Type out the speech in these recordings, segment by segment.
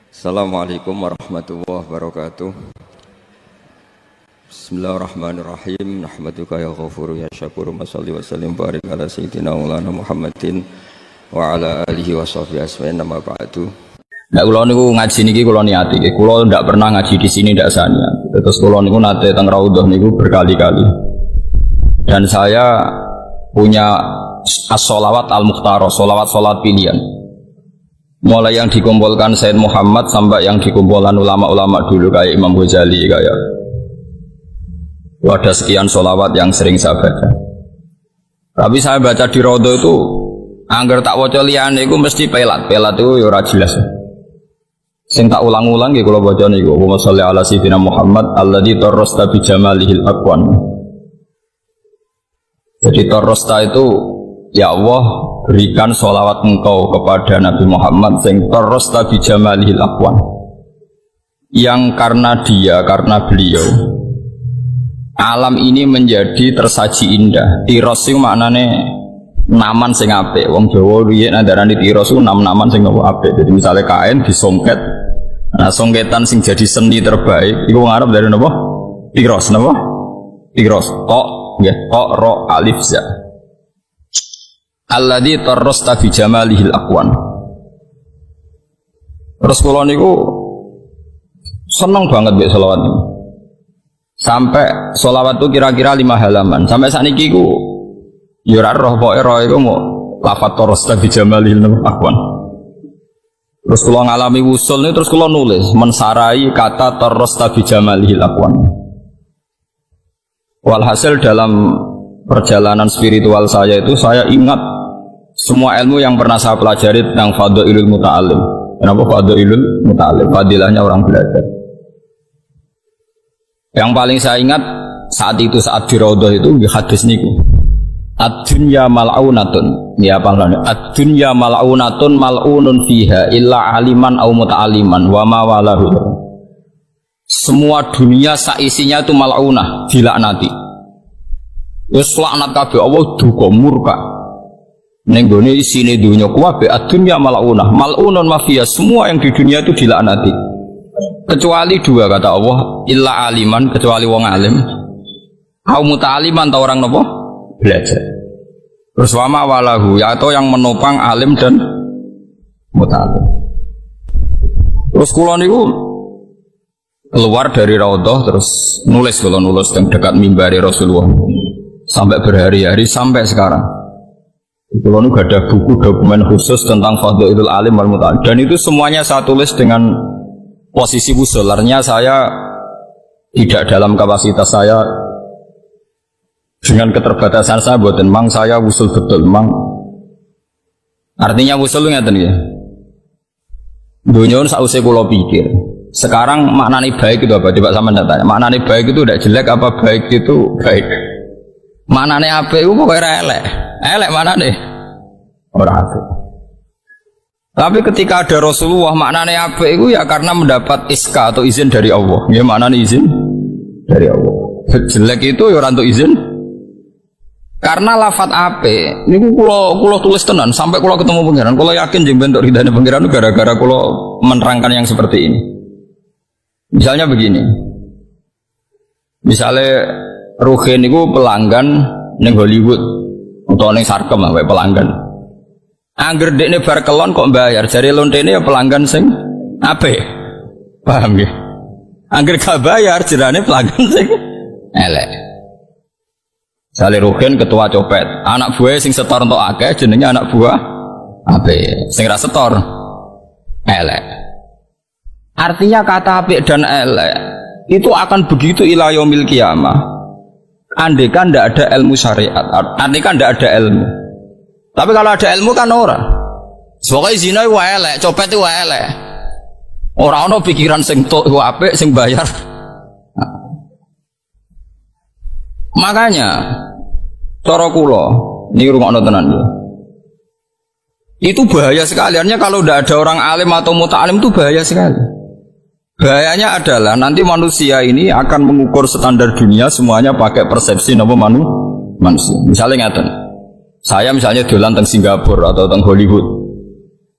Assalamualaikum warahmatullahi wabarakatuh. Bismillahirrahmanirrahim. Nahmaduka ya ghafuru ya syakuru. Mashalli wa sallim barik ala sayyidina maulana Muhammadin wa ala alihi wa sahbihi asma'in nama ba'du. Nah, kula niku ngaji niki kula niati. Kula ndak pernah ngaji di sini ndak sania. Terus kula niku nate teng raudhah niku berkali-kali. Dan saya punya as-sholawat al-mukhtarah, sholawat pilihan. Mulai yang dikumpulkan Sayyid Muhammad sampai yang dikumpulkan ulama-ulama dulu kayak Imam Ghazali kayak. Ada sekian sholawat yang sering saya baca. Tapi saya baca di raudhah itu angger tak waca liyane iku mesti pelat itu ya ora jelas. Sing tak ulang-ulang nggih kula baca niku. Allahumma sholli ala sayyidina Muhammad alladzi tarrasta bi jamalihil aqwan. Jadi tarrasta itu ya Allah berikan sholawat engkau kepada Nabi Muhammad sing tarrasta bi jamalihil aqwan. Yang karena beliau alam ini menjadi tersaji indah. Tiros itu maknane naman sing apik. Wong Jawa riyen ndarani tiros itu naman sing apik. Jadi misalnya kain disongket. Nah, songketan sing jadi seni terbaik iku wong Arab dari napa? Tiros napa? Tiros. Tok nggih, tok ro alif za. Alladzi tarrasta bi jamalihil aqwan. Terus kula niku seneng banget mbek selawat niku. Sampai sholawat itu kira-kira 5 halaman. Sampai saat ini ku ya roh pokoke roh iku mau lafadz tarrasta bi jamalihil aqwan. Terus kula ngalami wusul ini terus kula nulis mensarai kata tarrasta bi jamalihil aqwan. Walhasil dalam perjalanan spiritual saya itu saya ingat semua ilmu yang pernah saya pelajari tentang fadhailul muta'allim. Kenapa fadhailul muta'allim? Fadilahnya orang belajar. Yang paling saya ingat saat itu saat di raudhah itu hadis niku. Ad-dunya mal'unatun. Ya pangane. Ad-dunya mal'unatun mal'unun fiha illa aliman au muta'alliman wa ma walahu. Semua dunia saisinya itu mal'unah, dilaknati. Wis laknat kabeh Allah duka murka. Ning gone isine dunya kabeh ad-dunya mal'unah, mal'unun ma fiha, semua yang di dunia itu dilaknati. Kecuali 2 kata Allah, illa aliman, kecuali wong alim, au muta'aliman ta orang napa? Belajar. Terus wama walahu, yaitu yang menopang alim dan muta'alim. Terus kula niku keluar dari raudhah terus nulis yang dekat mimbari Rasulullah. Sampai berhari-hari sampai sekarang. Kula niku ada buku dokumen khusus tentang fadhailul alim wal muta'alim. Dan itu semuanya saya tulis dengan posisi wusul, artinya saya tidak dalam kapasitas saya dengan keterbatasan saya buat memang saya wusul betul memang artinya wusul ngeten ya. Dunia sausé kula pikir. Sekarang maknane baik itu apa? Coba sama tanya. Maknane baik itu tidak jelek apa baik itu baik? Maknane apik itu pokoke ora elek. Elek maknane ora apik. Tapi ketika ada Rasulullah maknanya apa itu ya karena mendapat iska atau izin dari Allah. Ya maknanya izin dari Allah. Jelek itu ya orang untuk izin. Karena lafadz ape, ini kulo tulis tenan sampai kulo ketemu pangeran. Kulo yakin jeung bentuk ridane pangeran gara-gara kulo menerangkan yang seperti ini. Misalnya begini. Misalnya Ruhin itu pelanggan ning Hollywood atau ning Sarkem lah pelanggan. Angger dekne bar kelon kok bayar, jare lontene ya pelanggan sing apik. Paham nggih? Angger gak bayar jerane pelanggan sing elek. Sale Ruhin ketua copet, anak buah sing setor entuk akeh jenenge anak buah apik, sing ra setor elek. Artinya kata apik dan elek itu akan begitu ila yaumil qiyamah. Andaikan ndak ada ilmu syariat, andaikan ndak ada ilmu. Tapi kalau ada ilmu kan ora. Pokoknya zina itu elek, copet itu elek. Ora ono pikiran sing tok iku apik sing bayar. Makanya cara kula niki rungokno tenan ya. Itu bahaya sekali. Artinya kalau tidak ada orang alim atau muta'alim itu bahaya sekali. Bahayanya adalah nanti manusia ini akan mengukur standar dunia semuanya pakai persepsi napa manusia. Misalnya ngaten. Saya misalnya dolan teng Singapura atau teng Hollywood.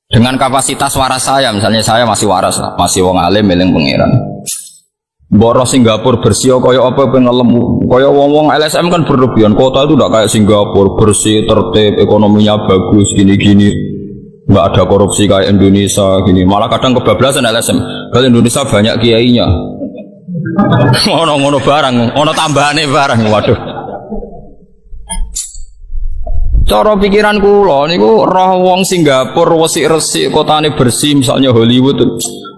Dengan kapasitas waras saya, misalnya saya masih waras lah, masih wong alim eling pangeran. Boro Singapura bersih kaya apa pengelem, kaya wong-wong LSM kan berlebihan. Kota itu tidak kayak Singapura, bersih, tertib, ekonominya bagus, gini-gini. Nggak ada korupsi kayak Indonesia gini. Malah kadang kebablasan LSM. Kalau Indonesia banyak kiainya. Ngono-ngono barang, ono tambahane barang, waduh. Cara pikiran kula niku roh wong Singapura resik-resik kotane bersih misalnya Hollywood.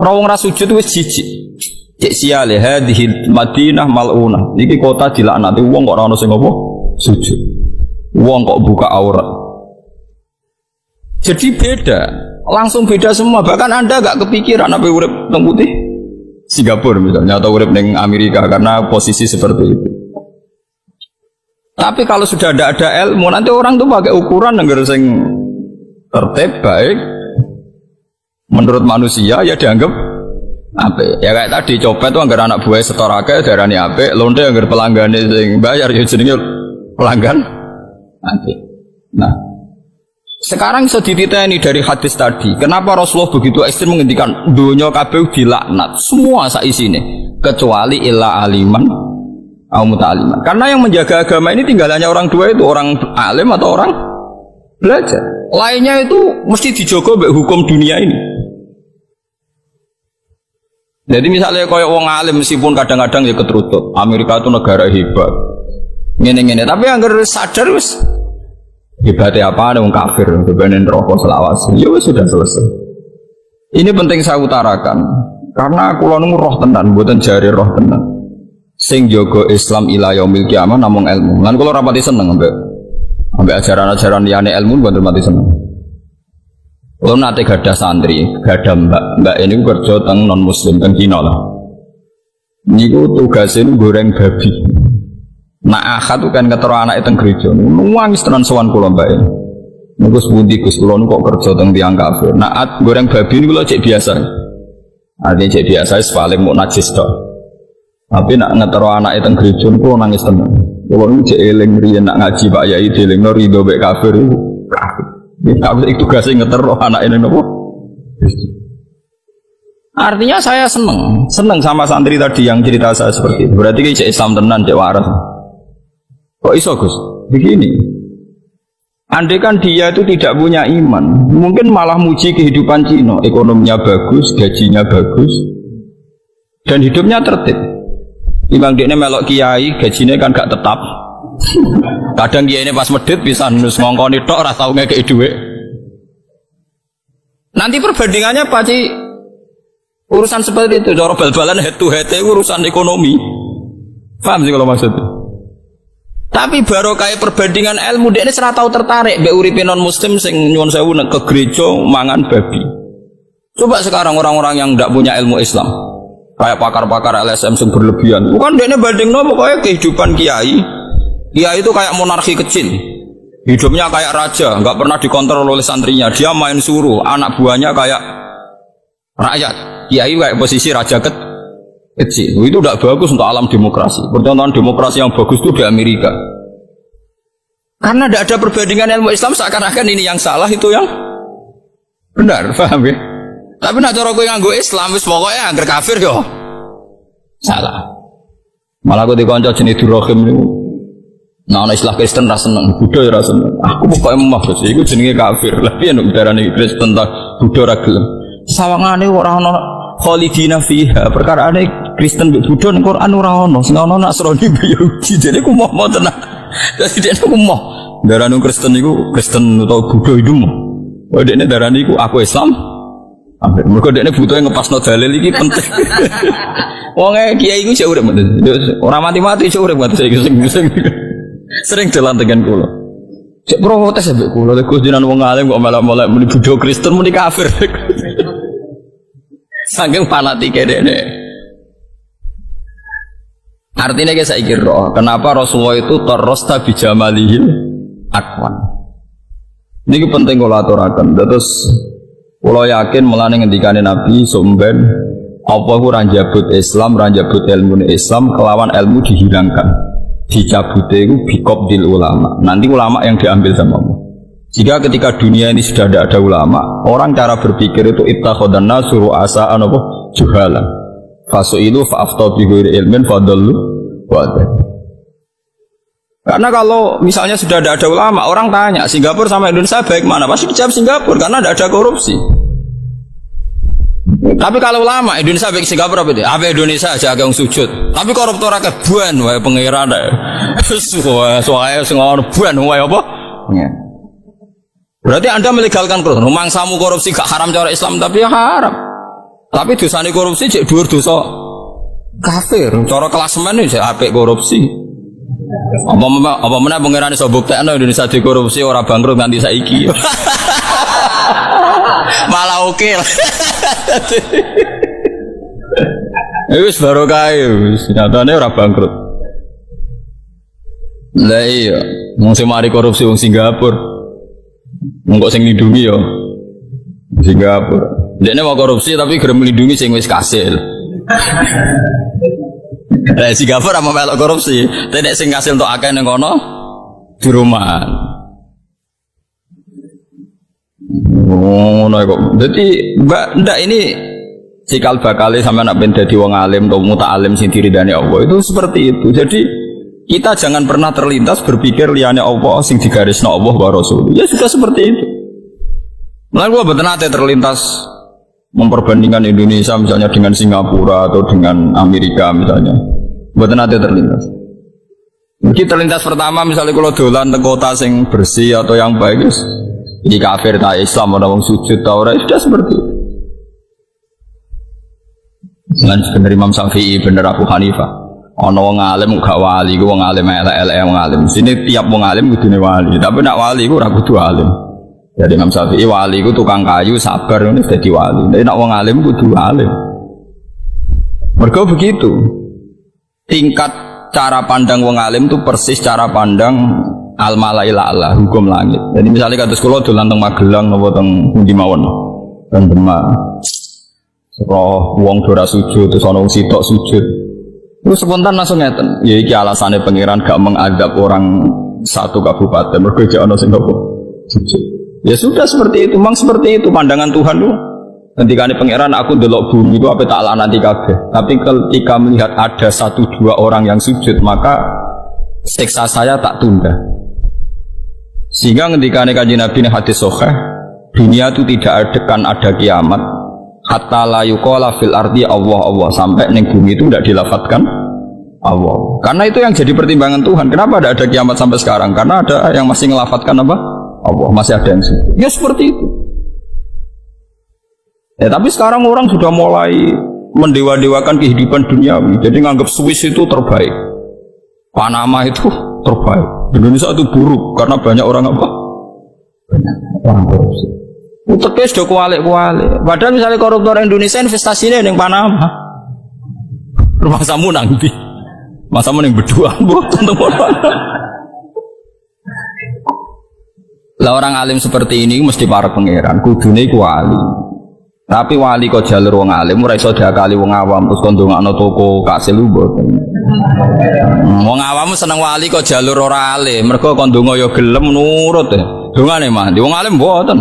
Roh wong ra sujud wis jijik. Cek siale hadhihi Madinah mal'unah. Iki kota dilaknati wong kok ora ono sing apa? Sujud. Wong kok buka aurat. Jadi beda, langsung beda semua. Bahkan Anda gak kepikiran apa urip teng putih Singapura misalnya atau urip ning Amerika karena posisi seperti itu. Tapi kalau sudah tidak ada ilmu, nanti orang tuh pakai ukuran yang sing tertib baik menurut manusia ya dianggap apik. Ya kayak tadi copet tuh anggar anak buah setorake darani apik, lonte anggar pelanggane sing bayar ya jenenge pelanggan apik. Nah, sekarang bisa dititeni dari hadis tadi. Kenapa Rasulullah begitu ekstrem menghentikan dunia kabeh dilaknat semua sak isine kecuali illa aliman au muta'aliman. Karena yang menjaga agama ini tinggalannya orang dua itu, orang alim atau orang belajar. Lainnya itu mesti dijogo mbek hukum dunia ini. Jadi misalnya kayak wong alim meskipun kadang-kadang ya keterutut. Amerika itu negara hebat. Ngene-ngene, tapi anggar sadar wis hebatnya apa ada wong kafir bebanin rokok selawas. Ya wis sudah selesai. Ini penting saya utarakan karena kula nu roh tenan, mboten jare roh tenan. Sing jaga Islam ila yaumil kiamah namung ilmu. Lan kula rapati seneng ambek ajaran-ajaran liyane ilmu mboten rapati seneng. Kula nate gadah santri, gadah mbak ini kerja teng non muslim teng Cina lah. Niku tugasnya goreng babi. Nak akad kan ketero anake teng gereja. Nuwangis tenan sowan kula mbak ini. Niku sepundi Gus kula kok kerja teng tiyang kafir. Nak goreng babi niku lho cek biasa. Artinya cek biasa wis paling mau najis tok. Tapi nak ngetero anak itu gereja, aku nangis tenan. Kalau ini cek eling riyen nak ngaji Pak Yai dieling no rido bek kafir itu kafir. Tapi itu tugasnya ngetero anak ini nopo. Artinya saya seneng sama santri tadi yang cerita saya seperti itu. Berarti cek Islam tenan cek waras. Kok iso Gus? Begini. Andai kan dia itu tidak punya iman, mungkin malah muji kehidupan Cina, ekonominya bagus, gajinya bagus, dan hidupnya tertib. Timbang dia melok kiai, gajinya kan gak tetap. Kadang kiai ini pas medit bisa nus ngongkoni tok, ora tau ngekei duit. Nanti perbandingannya pasti urusan seperti itu. Cara bal-balan head to head urusan ekonomi. Paham sih kalau maksudnya? Tapi baru kayak perbandingan ilmu dia ini serah tahu tertarik. Mbak uripe non muslim sing nyuwun sewu ke gereja mangan babi. Coba sekarang orang-orang yang tidak punya ilmu Islam. Kayak pakar-pakar LSM yang berlebihan. Bukan dia banding no pokoknya kehidupan kiai. Kiai itu kayak monarki kecil. Hidupnya kayak raja, nggak pernah dikontrol oleh santrinya. Dia main suruh, anak buahnya kayak rakyat. Kiai kayak posisi raja kecil. Itu tidak bagus untuk alam demokrasi. Percontohan demokrasi yang bagus itu di Amerika. Karena tidak ada perbandingan ilmu Islam, seakan-akan ini yang salah, itu yang benar, paham ya? Tapi nak cara kowe nganggo Islam wis pokoke angger kafir yo salah. Malah aku dikonco jenis Durrahim niku. Nah ana istilah Kristen ra seneng, Buddha ya ra seneng. Aku pokoke emah bos iku jenenge kafir. Lah piye nek darani Kristen ta Buddha ra gelem. Sawangane ora ana khalidina fiha. Perkarane Kristen mbek Buddha ning Quran ora ana. Sing ana Nasrani Yahudi. Jadi ku moh tenan. Dadi dene ku moh. Darani Kristen niku Kristen utawa Buddha itu moh. Oh dene darani ku aku Islam. Mereka dia butuh yang ngepasno dalil ini penting. Wongnya kiai itu jauh deh, orang mati jauh deh, sering jalan dengan kulo. Cek protes ya kulo, terus jinan wong alim kok malah muni Buddha Kristen muni kafir. Saking fanatik deh. Artinya kayak saya kira, kenapa Rasulullah itu terrosta bijamalihil akwan. Ini penting kalau aturakan, terus. Kalau yakin melane ngendikane Nabi sumben apa ku ranjabut Islam, ranjabut ilmu Islam kelawan ilmu dihilangkan. Dicabute iku biqabdil ulama. Nanti ulama yang diambil sama Allah. Jika ketika dunia ini sudah tidak ada ulama, orang cara berpikir itu ittakhadhan nasu ru'asa'an apa juhalan. Fasu'ilu fa'afta bi ghairi ilmin fadallu wa adall. Karena kalau misalnya sudah tidak ada ulama, orang tanya Singapura sama Indonesia baik mana? Pasti dijawab Singapura karena tidak ada korupsi. Tapi kalau ulama Indonesia baik Singapura apa itu? Apa Indonesia aja agak sujud. Tapi koruptor akeh buan wae pangeran. Soale sing ngono buan wae apa? Berarti Anda melegalkan korupsi. Mangsamu korupsi gak haram cara Islam tapi ya haram. Tapi dosane korupsi cek dhuwur dosa kafir. Cara klasemen iki apik korupsi. Apa meneh pangeran iso buktekno Indonesia dikorupsi ora bangkrut nganti saiki. Malah oke. Wis barokah wis nyatane ora bangkrut. Lah iya, wong sing mari korupsi wong Singapura. Wong kok sing lindungi ya Singapura. Dekne mau korupsi tapi gelem melindungi sing wis kasil. Lah Singapura mau melok korupsi, tapi sing kasil untuk akeh ning kono di rumah. Oh, nah kok. Jadi ndak ini cikal bakale sampe nak ben dadi wong alim atau muta'alim sing diridani Allah itu seperti itu. Jadi kita jangan pernah terlintas berpikir liyane Allah sing digarisno Allah wa Rasul. Ya sudah seperti itu. Nah, gua betul nate terlintas memperbandingkan Indonesia misalnya dengan Singapura atau dengan Amerika misalnya. Betul nate terlintas. Mungkin terlintas pertama misalnya kalau dolan teng kota sing bersih atau yang bagus. Ini kafir tak Islam ada wong sujud ta ora sudah seperti itu. Selain bener Imam Syafi'i bener Abu Hanifah. Ana wong alim gak wali, ku wong alim elek wong alim. Sini tiap wong alim kudune wali, tapi nak wali ku ora kudu alim. Jadi Imam Syafi'i wali ku tukang kayu sabar ngono dadi wali. Tapi nak wong alim kudu alim. Mergo begitu. Tingkat cara pandang wong alim itu persis cara pandang al-malaila Allah, hukum langit. Jadi misalnya kados kula dolan teng Magelang napa teng pundi mawon. Teng Demak. Roh wong ora sujud terus ana wong sitok sujud. Terus spontan langsung ngeten. Ya iki alasane pangeran gak mengadab orang satu kabupaten mergo jek ana sing napa sujud. Ya sudah seperti itu, memang seperti itu pandangan Tuhan tuh. Ketika pangeran aku ndelok bumi itu apa tak laknati kabeh. Tapi ketika melihat ada 1-2 orang yang sujud maka siksa saya tak tunda. Sehingga ketika Kanjeng Nabi ini hadis sahih, dunia itu tidak akan ada kiamat hatta la yuqala fil ardi Allah sampai ning bumi itu tidak dilafatkan Allah. Karena itu yang jadi pertimbangan Tuhan. Kenapa tidak ada kiamat sampai sekarang? Karena ada yang masih ngelafatkan apa? Allah, masih ada yang sujud. Ya seperti itu. Ya tapi sekarang orang sudah mulai mendewa-dewakan kehidupan duniawi. Jadi nganggap Swiss itu terbaik, Panama itu terbaik, Indonesia itu buruk karena banyak orang apa? Banyak orang korupsi. Uteknya sudah kualik-kualik. Padahal misalnya koruptor Indonesia investasinya yang Panama. Rumah samu nanti. Masa mending berdua lah orang alim seperti ini mesti para pangeran kudune ku wali. Tapi wali kok jalur wong alim ora iso diakali wong awam terus kon ndongakno toko kasil mboten. Wong awam seneng wali kok jalur ora alim, mergo kon ndonga ya gelem nurut e. Dongane mah wong alim mboten.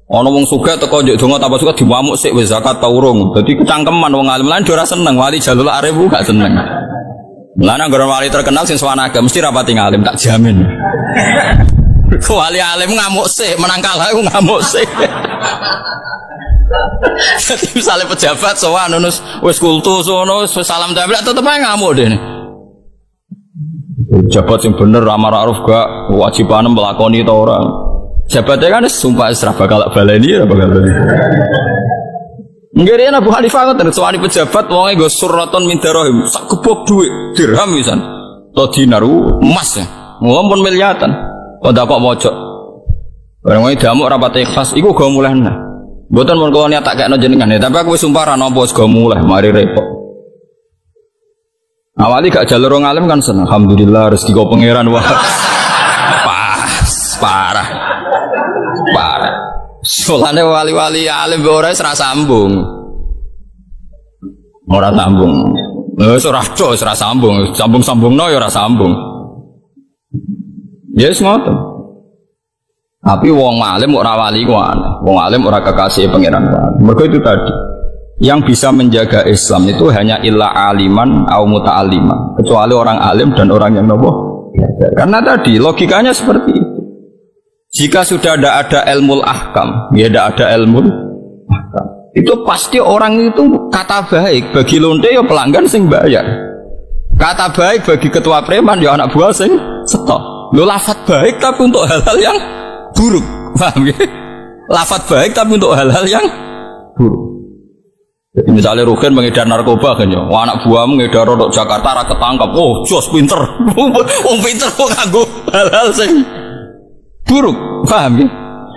Ana wong sugih teko njek donga tanpa suka diwamuk sik wis zakat ta urung. Dadi kecangkeman wong alim lan ora seneng wali jalur arep gak seneng. Mulane anggere wali terkenal sing sowan agama mesti rapati ngalim tak jamin. Wali alim ngamuk sik, menang kalah aku ngamuk sik. Jadi misalnya pejabat sowan wis kultus ngono wis salam tempel tetep ae ngamuk dene. Pejabat sing bener amar ma'ruf gak kewajiban melakoni ta ora. Jabatnya kan sumpah isra bakal baleni ya bakal baleni. Nggih Abu Hanifah ngoten sowani pejabat wonge nggo suraton min dirham sak gebok dhuwit dirham pisan. To dinar emas ya. Mumpun miliatan. Kok ndak kok mojok. Bareng wae damuk rapat ikhlas iku go mulih nah. Mboten mun kok niat tak kekno jenengan ya, tapi aku wis sumpah ra nampa go mulih mari repot. Awali gak jalur ngalim kan seneng. Alhamdulillah rezeki kok pangeran wah. Parah. Solane wali-wali alim ora ora sambung. Ora sambung. Wis ora sambung. Sambung-sambungno ya ora sambung. Yes ngoten. Tapi wong alim ora wali ku aneh. Wong alim ora kekasih pangeran wali. Mergo itu tadi. Yang bisa menjaga Islam itu hanya illa aliman au muta'alliman, kecuali orang alim dan orang yang nopo. Karena tadi logikanya seperti itu. Jika sudah ada ilmu ahkam, ya tidak ada ilmu ahkam. Itu pasti orang itu kata baik bagi lonte ya pelanggan sing bayar. Kata baik bagi ketua preman ya anak buah sing setok. Lo lafat baik tapi untuk hal-hal yang buruk, paham ya? Lafat baik tapi untuk hal-hal yang buruk. Jadi misalnya Rugen mengedar narkoba kan ya, anak buah mengedar rodok Jakarta ra ketangkap, oh jos pinter, wong pinter kok nganggo hal-hal sing buruk, paham ya?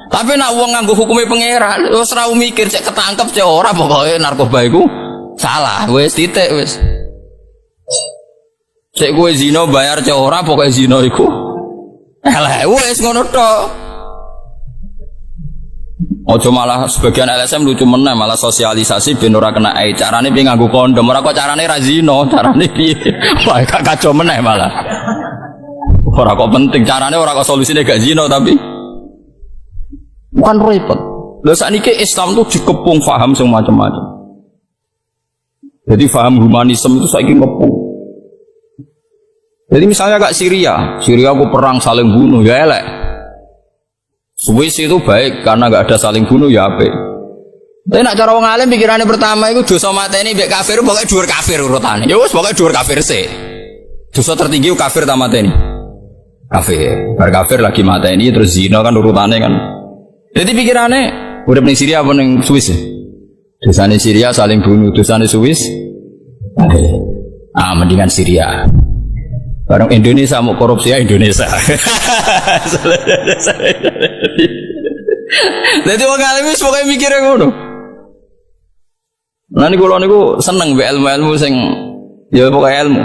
Tapi nak wong nganggo hukume pangeran, wis ra mikir cek ketangkep cek ora, pokoke narkoba iku salah, wis titik wis. Cek kowe zina bayar cek ora, pokoke zina iku elek, wis ngono tok. Ojo malah sebagian LSM lucu meneh malah sosialisasi ben ora kena ae. Carane piye nganggo kondom, ora kok carane ra zina, carane piye. Wah, gak kacau meneh malah. Ora kok penting carane, ora kok solusine gak zina tapi bukan repot. Lha sakniki Islam tuh dikepung paham sing macam-macam. Jadi paham humanisme itu saiki ngepung. Jadi misalnya kak Syria aku perang saling bunuh ya elek. Swiss itu baik karena nggak ada saling bunuh ya apik. Tapi nak cara wong alim pikirannya pertama itu dosa mateni mbek kafir pokoknya dhuwur kafir urutane. Ya wis pokoke dhuwur kafir sih. Dosa tertinggi kafir ta mateni. Kafir. Bar kafir lagi mateni terus zina kan urutane kan. Jadi pikirannya urip ning Syria apa ning Swiss? Dosane Syria saling bunuh, dosane Swiss mendingan Syria. Barang Indonesia mau korupsi ya Indonesia. Jadi wong alim wis pokoke mikire ngono. Lah niku kula niku seneng mbek ilmu-ilmu sing ya pokoke ilmu.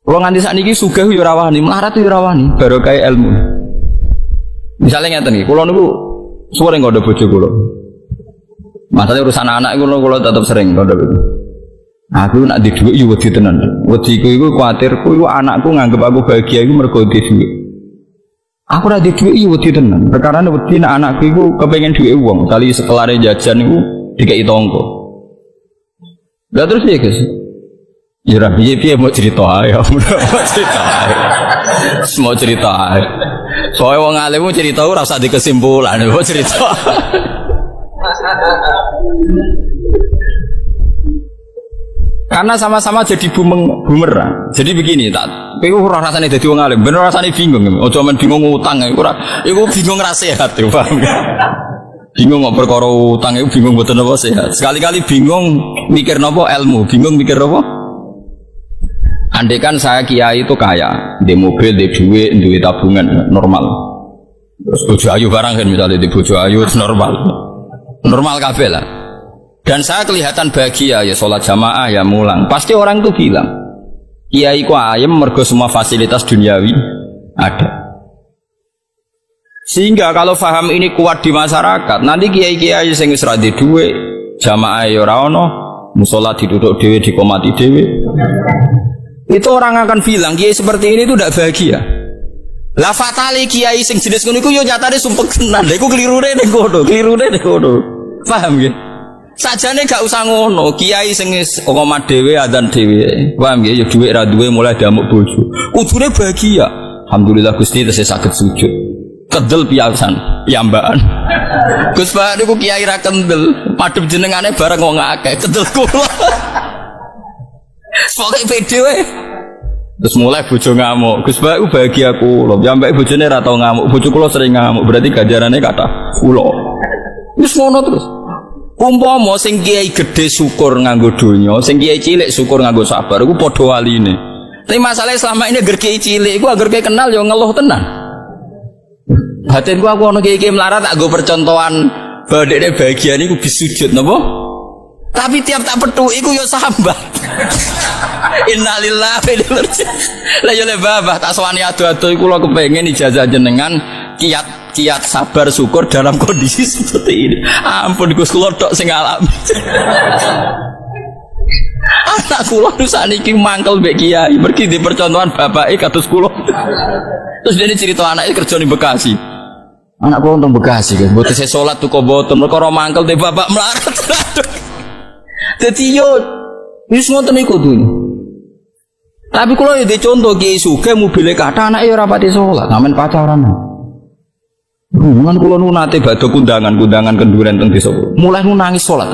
Kula nganti sakniki sugih yo ora wani, melarat yo ora wani, barokah ilmu. Misale ngeten iki, kula niku suwe nggodho bojo kula. Masalah urusan anak kula tetep sering nggodho. Aku nak di dhuwit yo wedi tenan. Wediku iku kuwatirku iku anakku nganggep aku bahagia iku mergo di dhuwit. Aku ora di dhuwit yo wedi tenan. Perkarane wedi nek anakku iku kepengin dhuwit wong, kali sekelare jajan iku dikeki tangga. Lah terus piye, Gus? Ya ora piye-piye mau cerita ae, mau cerita ae. Semua cerita ae. Soale wong alim cerita ora usah dikesimpulan, mau cerita. Karena sama-sama jadi bumerang. Jadi begini, tak. Iku ora rasane dadi wong alim, ben rasane bingung. Aja men bingung utang iku ora. Iku bingung ra sehat, paham. Bingung kok perkara utang iku bingung mboten apa sehat. Sekali-kali bingung mikir napa ilmu, bingung mikir apa? Andaikan saya kiai itu kaya, di mobil, di duit, duit tabungan normal. Terus bojo ayu barang kan misalnya di bojo ayu normal. Normal kabeh lah. Dan saya kelihatan bahagia ya sholat jamaah ya mulang. Pasti orang itu bilang kiai ku ayem mergo semua fasilitas duniawi ada. Sehingga kalau faham ini kuat di masyarakat, nanti kiai-kiai sing wis ra duwe dhuwit, jamaah ya ora ono, musala diduduk dhewe dikomati dhewe. Itu orang akan bilang kiai seperti ini itu tidak bahagia. Lah fatale kiai sing jenis ngono iku yo nyatane sumpek tenan. Lha iku klirune ning kono. Paham nggih? Sajane gak usah ngono, kiai sing wis qomat dhewe adzan dhewe. Paham nggih? Ya dhuwit ra duwe mulai damuk bojo. Kudune bahagia. Alhamdulillah Gusti tesih saged sujud. Kendel piyasan, piyambakan. Gus Pak niku kiai ra kendel, padhep jenengane bareng wong akeh, kendel kula. Pokoke pede wae. Terus mulai bojo ngamuk. Gus Pak ku bahagia kula. Piyambake bojone ra tau ngamuk, bojo kula sering ngamuk. Berarti ganjarane kathah kula. Wis ngono terus. Umpama sing kiai gedhe syukur nganggo donya, sing kiai cilik syukur nganggo sabar, iku padha waline. Tapi masalahnya selama ini agar kiai cilik, iku agar kiai kenal yo ngeluh tenan. Batinku aku ana kiai melarat tak nggo percontohan badhekne bahagia niku bisujud napa? Tapi tiap tak petuk iku yo sambat. Innalillahi wa inna ilaihi raji'un. Lah yo le babah tak sowani ado-ado iku kula kepengin ijazah jenengan kiat sabar syukur dalam kondisi seperti ini. Ampun Gus kula tok sing alami. Anak kula nu saniki mangkel mbek kiai, mergi di percontohan bapake kados kula. Terus dene cerita anake kerja ning Bekasi. Anak kula untung Bekasi kan, mboten saya salat tuh kok mboten perkara mangkel te bapak melarat. Dadi yo wis ngoten iku tuh. Tapi kula yo contoh kiai sugih mobile kathah anake ora pati salat, sampean pacaran. Hubungan kula nu nate badhe kundangan kenduren teng desa. Mulai nu nangis salat.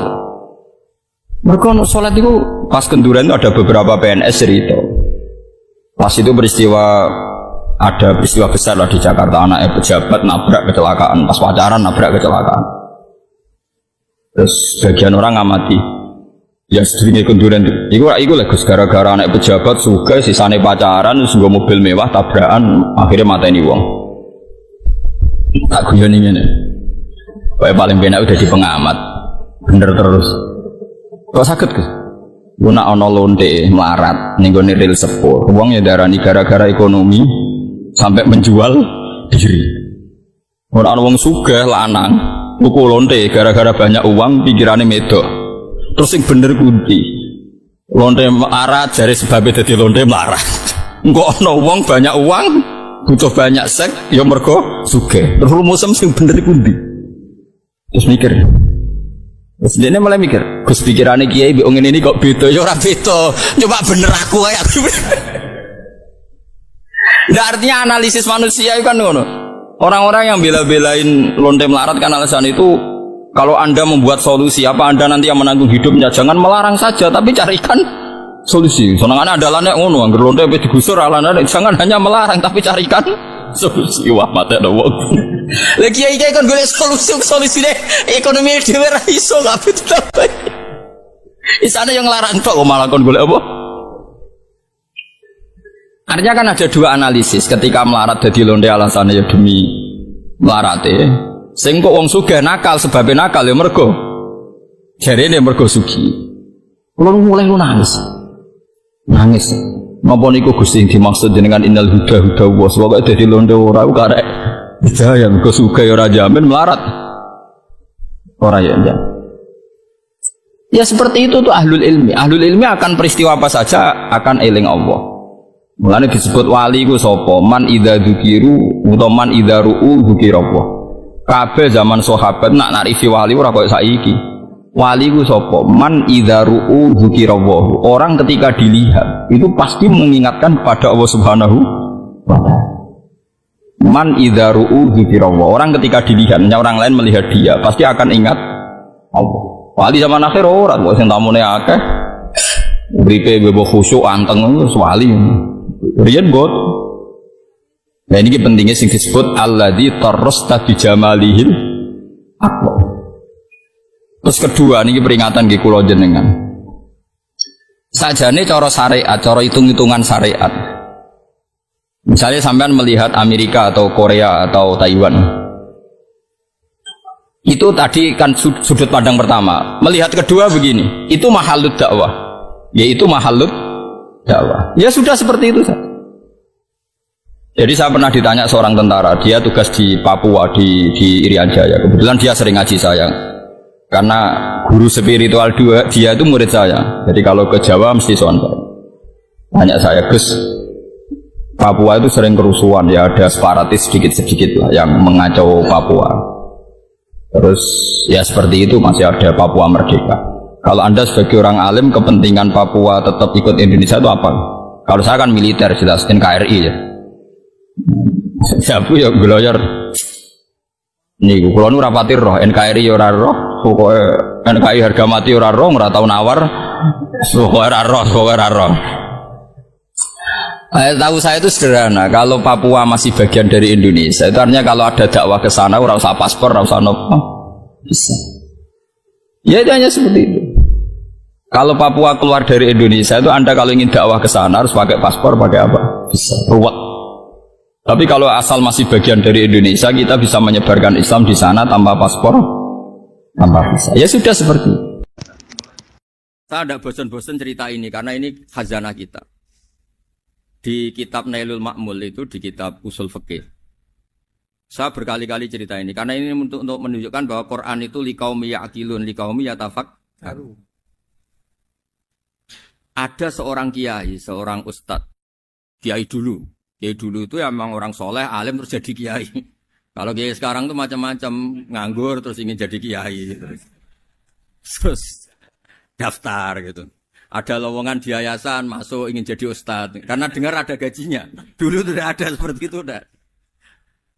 Mergo ono salat iku pas kenduren itu ada beberapa PNS cerita. Pas itu ada peristiwa besar lah di Jakarta, anaknya pejabat nabrak kecelakaan, pas pacaran nabrak kecelakaan. Terus sebagian orang ngamati, ya sedikit kenduren itu lah Gus, gara-gara anak pejabat suka sisane pacaran, terus gua mobil mewah tabrakan, akhirnya mateni wong. Tak guyon ini, paling benar udah di pengamat, bener terus. Kok sakit Gus? Guna ono lonte melarat, nih gue niril sepur, uangnya darani gara-gara ekonomi. Sampai menjual diri. Orang wong sugih lanang tuku lonte gara-gara banyak uang pikirannya medok. Terus yang bener kunti. Lonte melarat jare sebabnya dadi lonte melarat. Engko ana wong banyak uang, butuh banyak seks, ya mergo sugih. Terus rumusem sing bener kunti. Terus mikir. Terus dia mulai mikir, Gus pikirannya kiai mbek ngene ini kok beda, ya ora beda. Coba bener aku kayak Nah, artinya analisis manusia itu kan ngono. Orang-orang yang bela-belain lonte melarat kan alasan itu kalau Anda membuat solusi, apa Anda nanti yang menanggung hidupnya? Jangan melarang saja, tapi carikan solusi. Soalnya adalah ngono, angger lonte wis digusur alane jangan hanya melarang tapi carikan solusi. Wah, mate ada wong. Lah kiai-kiai kan golek solusi deh. Ekonomi dhewe ra iso kabeh tetep. Isane yang larang tok malah kon golek apa? Artinya kan ada dua analisis ketika melarat jadi lonte alasannya ya demi melarate. Sing kok wong sugih nakal sebabnya nakal ya mergo jarene mergo sugih. Kula mulai nangis. Nangis. Napa niku Gusti dimaksud jenengan innal huda wa sebab dadi lonte ora karek. Hidayah mergo sugih ora jamin melarat. Ora ya. Ya seperti itu tuh ahlul ilmi. Ahlul ilmi akan peristiwa apa saja akan eling Allah. Mulane disebut wali ku sapa? Man idza dzukiru utawa man idza ru'u dzukirallah. Kabeh zaman sahabat nak narifi wali ora koyo saiki. Wali ku sapa? Man idza ru'u dzukirallah. Orang ketika dilihat itu pasti mengingatkan kepada Allah Subhanahu wa taala. Man idza ru'u dzukirallah. Orang ketika dilihat, orang lain melihat dia pasti akan ingat Allah. Wali zaman akhir ora kok sing tamune akeh. Uripe bebo khusyuk anteng wis wali. Rian got. Nah ini pentingnya sing disebut alladzi tarrasta bi jamalihil aqwa. Terus kedua niki peringatan nggih kula jenengan. Sajane cara syariat, cara hitung-hitungan syariat. Misalnya sampean melihat Amerika atau Korea atau Taiwan. Itu tadi kan sudut pandang pertama. Melihat kedua begini, itu mahalud dakwah. Yaitu mahalud dakwah. Ya sudah seperti itu saja. Jadi saya pernah ditanya seorang tentara, dia tugas di Papua di Irian Jaya. Kebetulan dia sering ngaji saya, karena guru spiritual dia itu murid saya. Jadi kalau ke Jawa mesti soal saya. Tanya saya, Gus, Papua itu sering kerusuhan, ya ada separatis sedikit-sedikit lah yang mengacau Papua. Terus ya seperti itu masih ada Papua Merdeka. Kalau Anda sebagai orang alim kepentingan Papua tetap ikut Indonesia itu apa? Kalau saya kan militer jelas NKRI ya. Siapa ya geloyor. Nih, kalau nu rapatir roh NKRI ora roh, pokoknya NKRI harga mati ora roh, ora tau nawar, pokoknya ora roh. Tahu saya itu sederhana. Kalau Papua masih bagian dari Indonesia, itu artinya kalau ada dakwah ke sana, ora usah paspor, ora usah nopo, bisa. Ya itu hanya seperti itu. Kalau Papua keluar dari Indonesia itu Anda kalau ingin dakwah ke sana harus pakai paspor, pakai apa? Bisa. Ruwet. Tapi kalau asal masih bagian dari Indonesia, kita bisa menyebarkan Islam di sana tanpa paspor, tanpa visa. Ya sudah seperti itu. Saya tidak bosan-bosan cerita ini karena ini khazanah kita. Di kitab Nailul Ma'mul itu, di kitab Usul Fikih. Saya berkali-kali cerita ini karena ini untuk menunjukkan bahwa Quran itu liqaumi ya'qilun, liqaumi yatafakkarun. Ada seorang kiai, seorang ustadz, kiai dulu itu memang orang soleh, alim terus jadi kiai. Kalau kiai sekarang tuh macam-macam, nganggur terus ingin jadi kiai, terus daftar gitu. Ada lowongan di yayasan masuk ingin jadi ustadz karena dengar ada gajinya. Dulu tidak ada seperti itu, udah.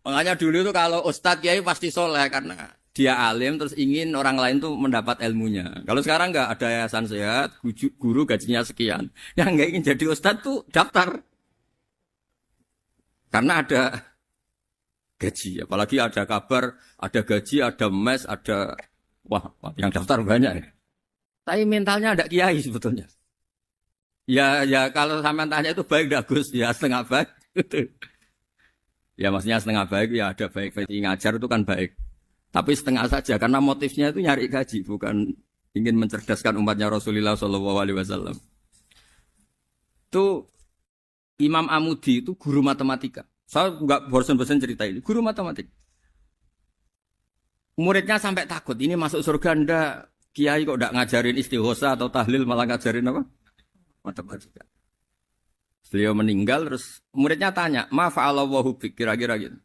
Makanya dulu itu kalau ustadz kiai pasti soleh karena dia alim terus ingin orang lain tuh mendapat ilmunya. Kalau sekarang nggak ada yayasan sehat, guru gajinya sekian. Yang nggak ingin jadi ustadz tuh daftar karena ada gaji. Apalagi ada kabar, ada gaji, ada mes, ada wah yang daftar banyak. Tapi mentalnya ada kiai sebetulnya. Ya kalau sampean tanya itu baik dah Gus, ya setengah baik. Ya maksudnya setengah baik ya ada baik ngajar itu kan baik. Tapi setengah saja karena motifnya itu nyari gaji bukan ingin mencerdaskan umatnya Rasulullah SAW. Itu Imam Amudi itu guru matematika. Saya enggak bosan-bosan cerita ini. Guru matematika. Muridnya sampai takut ini masuk surga ndak. Kiai kok enggak ngajarin istighosa atau tahlil malah ngajarin apa? Matematika. Beliau meninggal terus muridnya tanya, "Ma fa'alallahu bik?" Kira-kira gitu.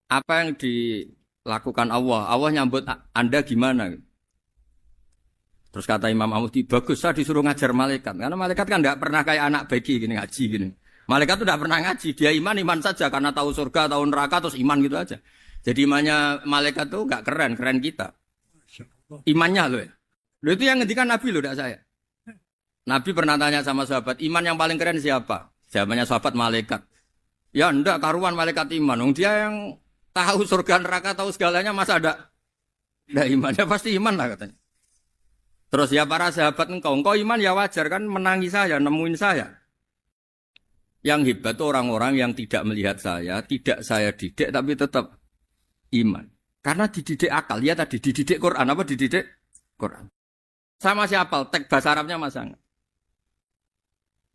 Apa yang dilakukan Allah? Allah nyambut Anda gimana? Terus kata Imam Amudi, "Bagus saya disuruh ngajar malaikat." Karena malaikat kan enggak pernah kayak anak beki gini ngaji gini. Malaikat itu enggak pernah ngaji, dia iman saja karena tahu surga, tahu neraka terus iman gitu aja. Jadi imannya malaikat tuh enggak keren kita. Imannya loh ya. Loh itu yang ngendikan Nabi loh, tidak saya. Nabi pernah tanya sama sahabat, iman yang paling keren siapa? Jawabannya sahabat malaikat. Ya enggak, karuan malaikat iman. Dia yang tahu surga neraka, tahu segalanya, masa ada imannya pasti iman lah katanya. Terus ya para sahabat engkau iman ya wajar kan menangi saya, nemuin saya. Yang hebat itu orang-orang yang tidak melihat saya, tidak saya didik tapi tetap iman. Karena dididik akal, ya tadi dididik Quran, apa dididik Quran. Sama masih hafal, teks bahasa Arabnya masang.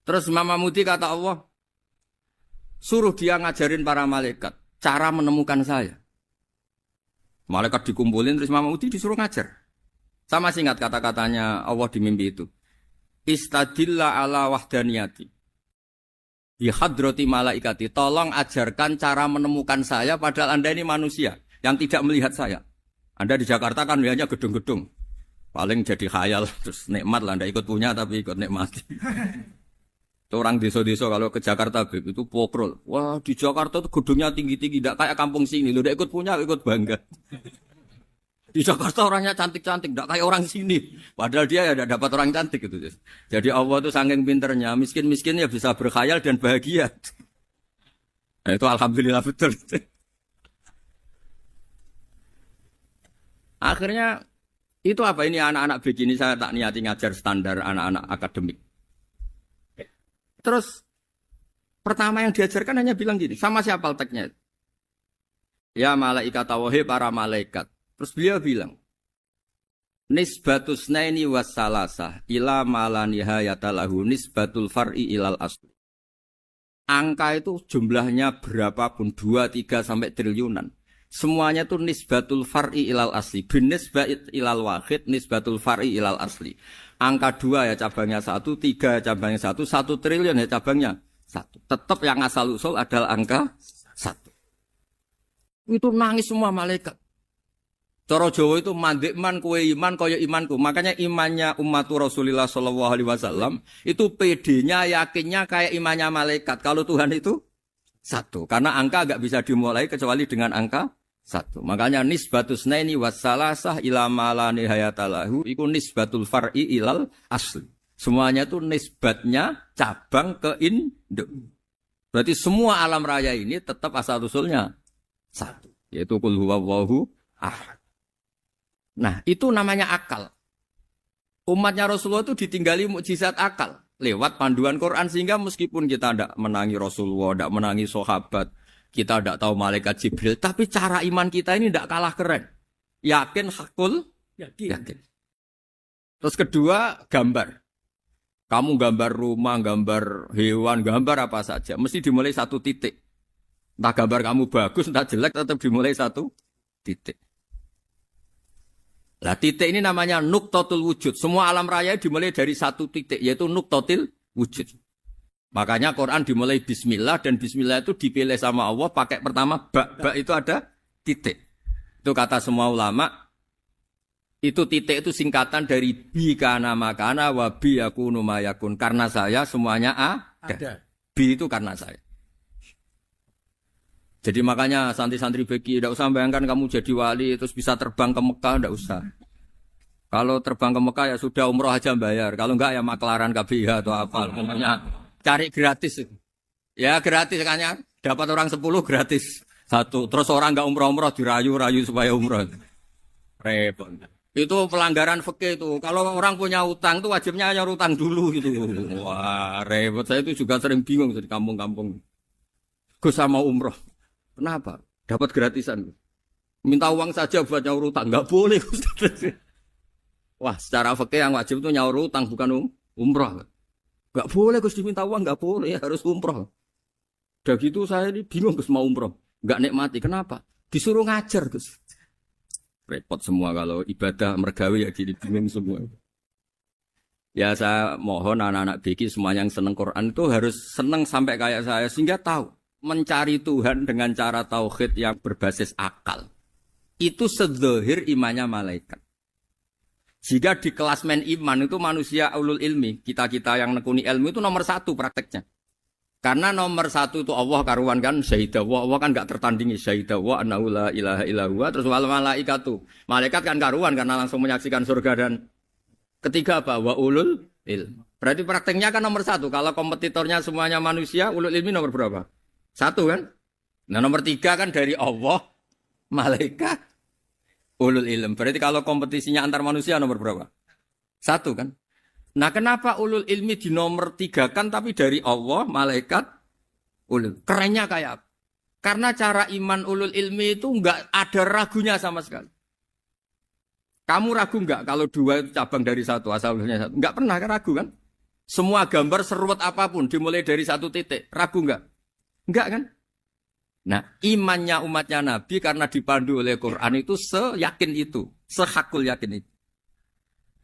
Terus Imam Amudi kata Allah, suruh dia ngajarin para malaikat, cara menemukan saya. Malaikat dikumpulin, terus Imam Amudi disuruh ngajar. Sama singkat kata-katanya Allah di mimpi itu. Istadilla ala wahdaniyati. Bihadrati malaikati, tolong ajarkan cara menemukan saya padahal Anda ini manusia yang tidak melihat saya. Anda di Jakarta kan melihatnya gedung-gedung. Paling jadi khayal, terus nikmat lah, Anda ikut punya tapi ikut nikmati. Orang desa-desa kalau ke Jakarta itu pokrol. Wah di Jakarta tuh gedungnya tinggi-tinggi, tidak kayak kampung sini. Lu udah ikut punya, ikut bangga. Di Jakarta orangnya cantik-cantik, tidak kayak orang sini. Padahal dia ya tidak dapat orang cantik gitu. Jadi Allah tuh saking pinternya, miskin-miskin ya bisa berkhayal dan bahagia. Nah, itu alhamdulillah betul. Akhirnya itu apa ini anak-anak begini saya tak niati ngajar standar anak-anak akademik. Terus pertama yang diajarkan hanya bilang gini, sama siapa teksnya? Ya malaikat wahi para malaikat. Terus beliau bilang, nisbatus naini wassalasah ila malanihayata lahu nisbatul far'i ilal asli. Angka itu jumlahnya berapapun 2, 3 sampai triliunan. Semuanya itu nisbatul far'i ilal asli. Binisbat ilal wahid nisbatul far'i ilal asli. Angka 2 ya cabangnya 1, 3 ya cabangnya 1, 1 triliun ya cabangnya 1. Tetap yang asal usul adalah angka 1. Itu nangis semua malaikat. Cara Jawa itu mandekman kowe iman kaya imanku. Makanya imannya ummatu Rasulullah sallallahu alaihi wasallam itu PD-nya yakinnya kayak imannya malaikat. Kalau Tuhan itu 1. Karena angka enggak bisa dimulai kecuali dengan angka 1. Makanya nisbatus naini wassalasah ila ma nihayatalahu iku nisbatul far'i ilal asli. Semuanya itu nisbatnya cabang ke induk. Berarti semua alam raya ini tetap asal usulnya 1, yaitu qul huwallahu ahad. Nah, itu namanya akal. Umatnya Rasulullah itu ditinggali mukjizat akal lewat panduan Quran sehingga meskipun kita tidak menangi Rasulullah, tidak menangi sahabat, kita tidak tahu malaikat Jibril, tapi cara iman kita ini tidak kalah keren. Yakin hakul, yakin. Terus kedua, gambar. Kamu gambar rumah, gambar hewan, gambar apa saja, mesti dimulai 1 titik. Entah gambar kamu bagus, entah jelek, tetap dimulai 1 titik. Lah titik ini namanya nuqtatul wujud. Semua alam raya dimulai dari 1 titik, yaitu nuqtatil wujud. Makanya Quran dimulai bismillah dan bismillah itu dipilih sama Allah pakai pertama ba itu ada titik. Itu kata semua ulama. Itu titik itu singkatan dari bi kana makana wa bi yakunu mayakun. Karena saya semuanya ada. Bi itu karena saya. Jadi makanya santri-santri beki tidak usah bayangkan kamu jadi wali terus bisa terbang ke Mekah, tidak usah. Kalau terbang ke Mekah ya sudah umroh aja bayar. Kalau enggak ya maklaran KBH atau apa. Pokoknya cari gratis. Ya gratis kan, dapat orang 10 gratis. 1. Terus orang enggak umroh-umroh dirayu-rayu supaya umroh. Repot. Itu pelanggaran fikih itu. Kalau orang punya utang itu wajibnya nyaur utang dulu gitu. Wah repot. Saya itu juga sering bingung di kampung-kampung. Gus sama umroh. Kenapa? Dapat gratisan. Minta uang saja buat nyaur utang. Enggak boleh. Wah, secara fikih yang wajib itu nyaur utang bukan umroh. Enggak boleh Gus diminta uang, enggak boleh, harus umroh. Udah gitu saya ini bingung Gus mau umroh. Enggak nikmati. Kenapa? Disuruh ngajar Gus. Repot semua kalau ibadah mergawe ya gini bingung semua. Ya saya mohon anak-anak BK semuanya yang seneng Quran itu harus seneng sampai kayak saya sehingga tahu. Mencari Tuhan dengan cara tauhid yang berbasis akal. Itu sedzahir imannya malaikat. Jika di kelasmen iman itu manusia ulul ilmi, kita-kita yang nekuni ilmu itu nomor 1 prakteknya. Karena nomor 1 itu Allah karuan kan, syahidah Allah kan gak tertandingi, syahidah Allah annahu la ilaha illallah, terus wal malaikatu. Malaikat kan karuan karena langsung menyaksikan surga dan ketiga apa? Wa ulul ilmi. Berarti prakteknya kan nomor 1. Kalau kompetitornya semuanya manusia, ulul ilmi nomor berapa? 1 kan? Nah nomor 3 kan dari Allah, malaikat, ulul ilm. Berarti kalau kompetisinya antar manusia nomor berapa? 1 kan? Nah kenapa ulul ilmi di nomor 3 kan tapi dari Allah, malaikat, ulul. Kerennya kayak apa? Karena cara iman ulul ilmi itu enggak ada ragunya sama sekali. Kamu ragu enggak kalau 2 itu cabang dari 1, asalnya 1? Enggak pernah ragu kan? Semua gambar seruat apapun dimulai dari 1 titik. Ragu enggak? Enggak kan? Nah, imannya umatnya Nabi karena dipandu oleh Quran itu seyakin itu, sehakul yakin itu.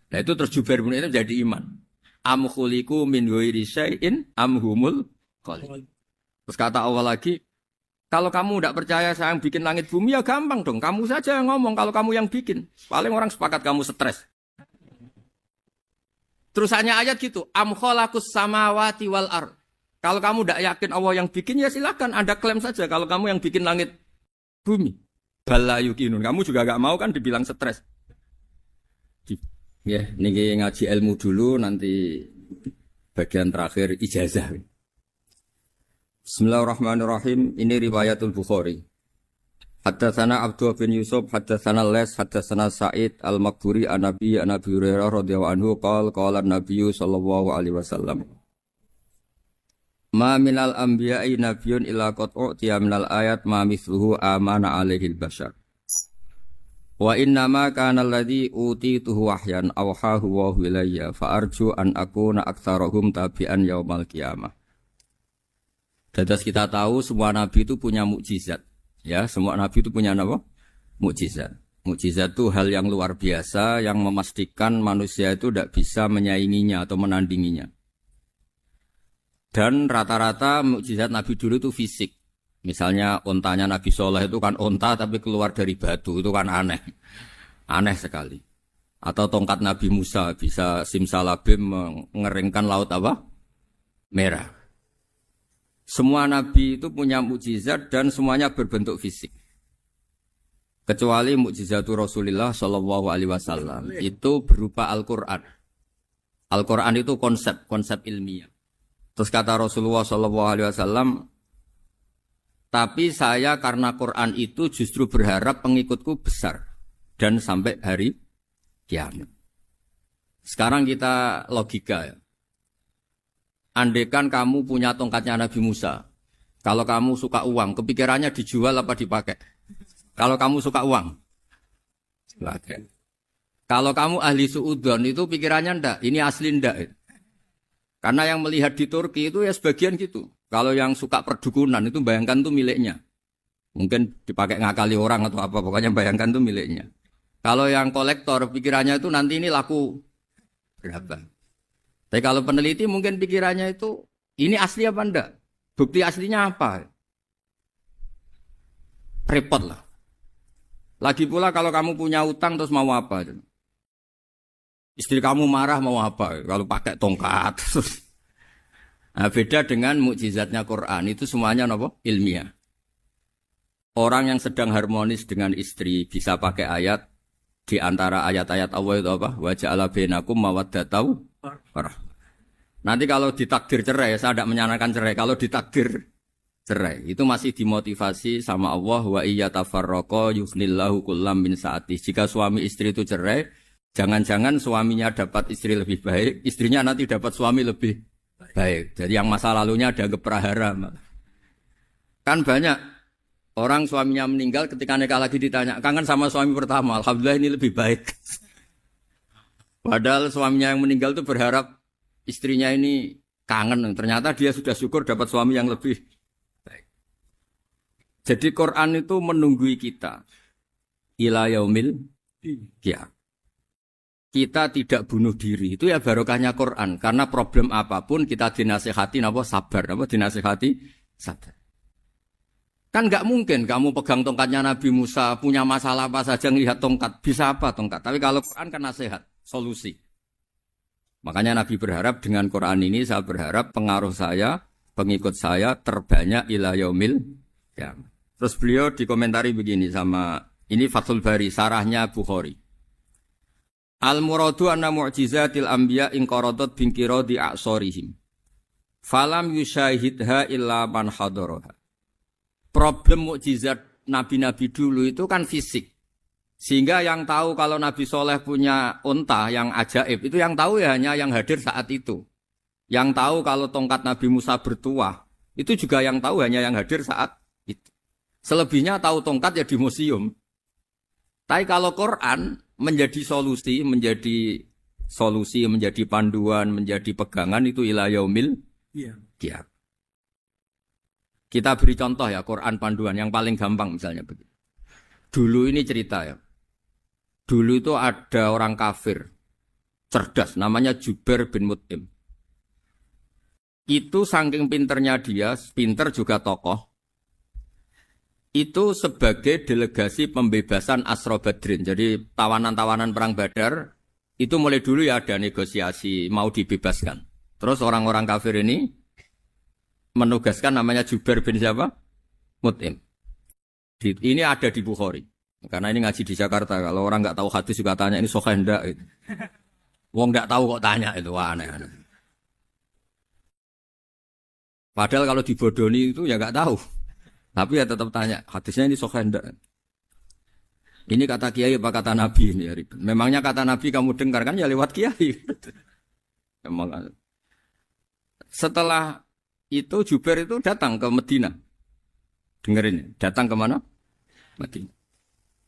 Nah, itu terus Jubair bin Mut'im jadi iman. Am khuliqu min ghairi syai'in am humul khaliq. Terus kata Allah lagi, kalau kamu tidak percaya saya yang bikin langit bumi ya gampang dong, kamu saja yang ngomong kalau kamu yang bikin. Paling orang sepakat kamu stres. Terus hanya ayat gitu, am khalaqus samawati wal ardh. Kalau kamu tidak yakin Allah yang bikin, ya silakan Anda klaim saja kalau kamu yang bikin langit bumi. Bala yukinun. Kamu juga gak mau kan dibilang stres. Ya, ini ngaji ilmu dulu, nanti bagian terakhir ijazah. Bismillahirrahmanirrahim. Ini riwayatul Bukhari. Haddatsana Abdullah bin Yusuf, haddatsana Les, haddatsana Sa'id al-Maqburi an-Nabi Hurairah radhiyallahu anhu qala an-Nabiy sallallahu alaihi wasallam. Ma minal anbiya'i nabiyyun illa qad u'tiya minal ayat ma mithluhu amana alaihi al-bashar. Wa inna ma kana alladhi utituhu wahyan awhahu wa ilayya fa arju an akuna aktsarahum tabi'an yaumal qiyamah. Dados kita tahu semua nabi itu punya mukjizat. Ya, semua nabi itu punya apa? Mukjizat. Mukjizat itu hal yang luar biasa yang memastikan manusia itu tidak bisa menyainginya atau menandinginya. Dan rata-rata mukjizat Nabi dulu itu fisik. Misalnya ontanya Nabi Soleh itu kan onta tapi keluar dari batu. Itu kan aneh. Aneh sekali. Atau tongkat Nabi Musa bisa simsalabim mengeringkan laut apa? Merah. Semua Nabi itu punya mukjizat dan semuanya berbentuk fisik. Kecuali mukjizatul Rasulullah Shallallahu Alaihi Wasallam. Itu berupa Al-Quran. Al-Quran itu konsep ilmiah. Terus kata Rasulullah SAW, tapi saya karena Quran itu justru berharap pengikutku besar dan sampai hari kiamat. Sekarang kita logika ya. Andaikan kamu punya tongkatnya Nabi Musa, kalau kamu suka uang, kepikirannya dijual apa dipakai? Kalau kamu suka uang, dipakai. Kalau kamu ahli suudon itu pikirannya ndak, ini asli ndak. Karena yang melihat di Turki itu ya sebagian gitu. Kalau yang suka perdukunan itu bayangkan tuh miliknya. Mungkin dipakai ngakali orang atau apa, pokoknya bayangkan tuh miliknya. Kalau yang kolektor pikirannya itu nanti ini laku berapa. Tapi kalau peneliti mungkin pikirannya itu Ini asli apa enggak? Bukti aslinya apa? Repot lah. Lagi pula kalau kamu punya utang terus mau apa? Istri kamu marah mau apa? Kalau pakai tongkat. Nah, beda dengan mukjizatnya Quran. Itu semuanya apa? Ilmiah. Orang yang sedang harmonis dengan istri bisa pakai ayat. Di antara ayat-ayat Allah itu apa? Wa ja'ala bainakum mawaddatan warahmah. Nanti kalau ditakdir cerai, saya tidak menyarankan cerai. Kalau ditakdir cerai, itu masih dimotivasi sama Allah. Wa iya tafarraqa yughnillahu kullam min sa'ati. Jika suami istri itu cerai, jangan-jangan suaminya dapat istri lebih baik, istrinya nanti dapat suami lebih baik. Jadi yang masa lalunya dianggap prahara. Kan banyak orang suaminya meninggal ketika nikah lagi ditanya, kangen sama suami pertama, alhamdulillah ini lebih baik. Padahal suaminya yang meninggal itu berharap istrinya ini kangen, ternyata dia sudah syukur dapat suami yang lebih baik. Jadi Quran itu menunggui kita ila yaumil qiyamah. Kita tidak bunuh diri, itu ya barokahnya Quran. Karena problem apapun kita dinasihati sabar, dinasihati sabar. Kan nggak mungkin kamu pegang tongkatnya Nabi Musa, punya masalah apa saja ngelihat tongkat, bisa apa tongkat. Tapi kalau Quran kan nasihat, solusi. Makanya Nabi berharap dengan Quran ini, saya berharap pengaruh saya, pengikut saya terbanyak ila yaumil qiyamah. Terus beliau dikomentari begini sama, ini Fathul Bari, sarahnya Bukhari. Al-muradu anna mu'jizatil anbiya inqaradat binkiradi a'sorihim. Falam yushahidha illa man hadaraha. Problem mukjizat nabi-nabi dulu itu kan fisik. Sehingga yang tahu kalau Nabi Soleh punya unta yang ajaib, itu yang tahu ya hanya yang hadir saat itu. Yang tahu kalau tongkat Nabi Musa bertuah, itu juga yang tahu hanya yang hadir saat itu. Selebihnya tahu tongkat ya di museum. Tapi kalau Quran menjadi solusi, menjadi panduan, menjadi pegangan, itu ila yaumil qiyamah. Kita beri contoh ya, Quran panduan yang paling gampang misalnya begitu. Dulu ini cerita ya. Dulu itu ada orang kafir cerdas namanya Jubair bin Mut'im. Itu saking pinternya dia, pinter juga tokoh. Itu sebagai delegasi pembebasan Asra Badrin. Jadi tawanan-tawanan perang Badar itu mulai dulu ya ada negosiasi mau dibebaskan. Terus orang-orang kafir ini menugaskan namanya Jubair bin siapa? Mut'im. Ini ada di Bukhari. Karena ini ngaji di Jakarta. Kalau orang nggak tahu hadis juga tanya ini sahih enggak. Wong nggak tahu kok tanya itu aneh. Padahal kalau dibodoni itu ya nggak tahu. Tapi ya tetap tanya hadisnya ini sahih enggak. Ini kata kiai apa kata nabi ini ya ribet. Memangnya kata nabi kamu dengar kan ya lewat kiai. Memang. Setelah itu Jubair itu datang ke Medina. Dengerin, datang ke mana? Medina.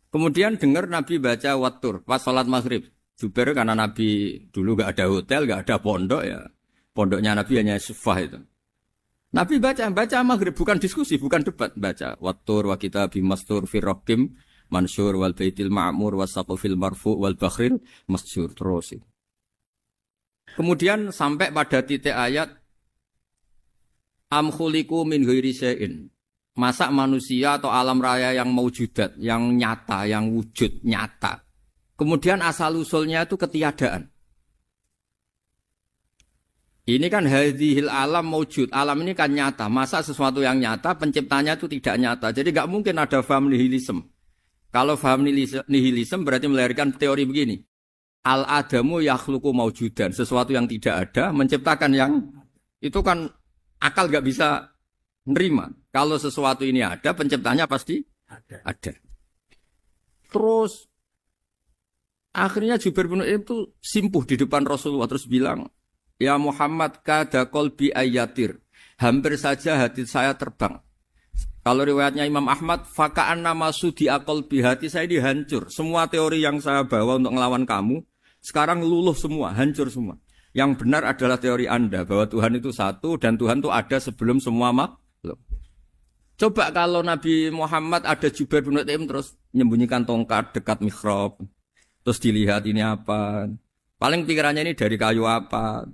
Kemudian dengar Nabi baca Wattur pas sholat maghrib. Jubair karena Nabi dulu gak ada hotel, gak ada pondok ya. Pondoknya Nabi hanya sufah itu. Nabi baca maghrib, bukan diskusi, bukan debat. Baca Wattur wa kitabim mastur firrokim mansur wal baitil ma'mur wasaqufil marfu wal bakhril masjur terus. Kemudian sampai pada titik ayat am khuliqu min ghairi syai'in. Masa manusia atau alam raya yang maujudat, yang nyata, yang wujud nyata. Kemudian asal-usulnya itu ketiadaan. Ini kan hadhil alam maujud. Alam ini kan nyata. Masa sesuatu yang nyata, penciptanya itu tidak nyata. Jadi nggak mungkin ada faham nihilisme. Kalau faham nihilisme berarti melahirkan teori begini. Al-adamu yakhluqu maujudan. Sesuatu yang tidak ada, menciptakan yang... Itu kan akal nggak bisa nerima. Kalau sesuatu ini ada, penciptanya pasti ada. Terus akhirnya Jubair bin Mut'im itu simpuh di depan Rasulullah terus bilang, "Ya Muhammad kada qalbi ayatir." Hampir saja hati saya terbang. Kalau riwayatnya Imam Ahmad, faka'an nama sudi qalbi, hati saya ini hancur. Semua teori yang saya bawa untuk ngelawan kamu sekarang luluh semua, hancur semua. Yang benar adalah teori Anda bahwa Tuhan itu satu dan Tuhan itu ada sebelum semua makhluk. Coba kalau Nabi Muhammad ada Jubair bin Mut'im terus menyembunyikan tongkat dekat mihrab. Terus dilihat ini apa. Paling pikirannya ini dari kayu apa.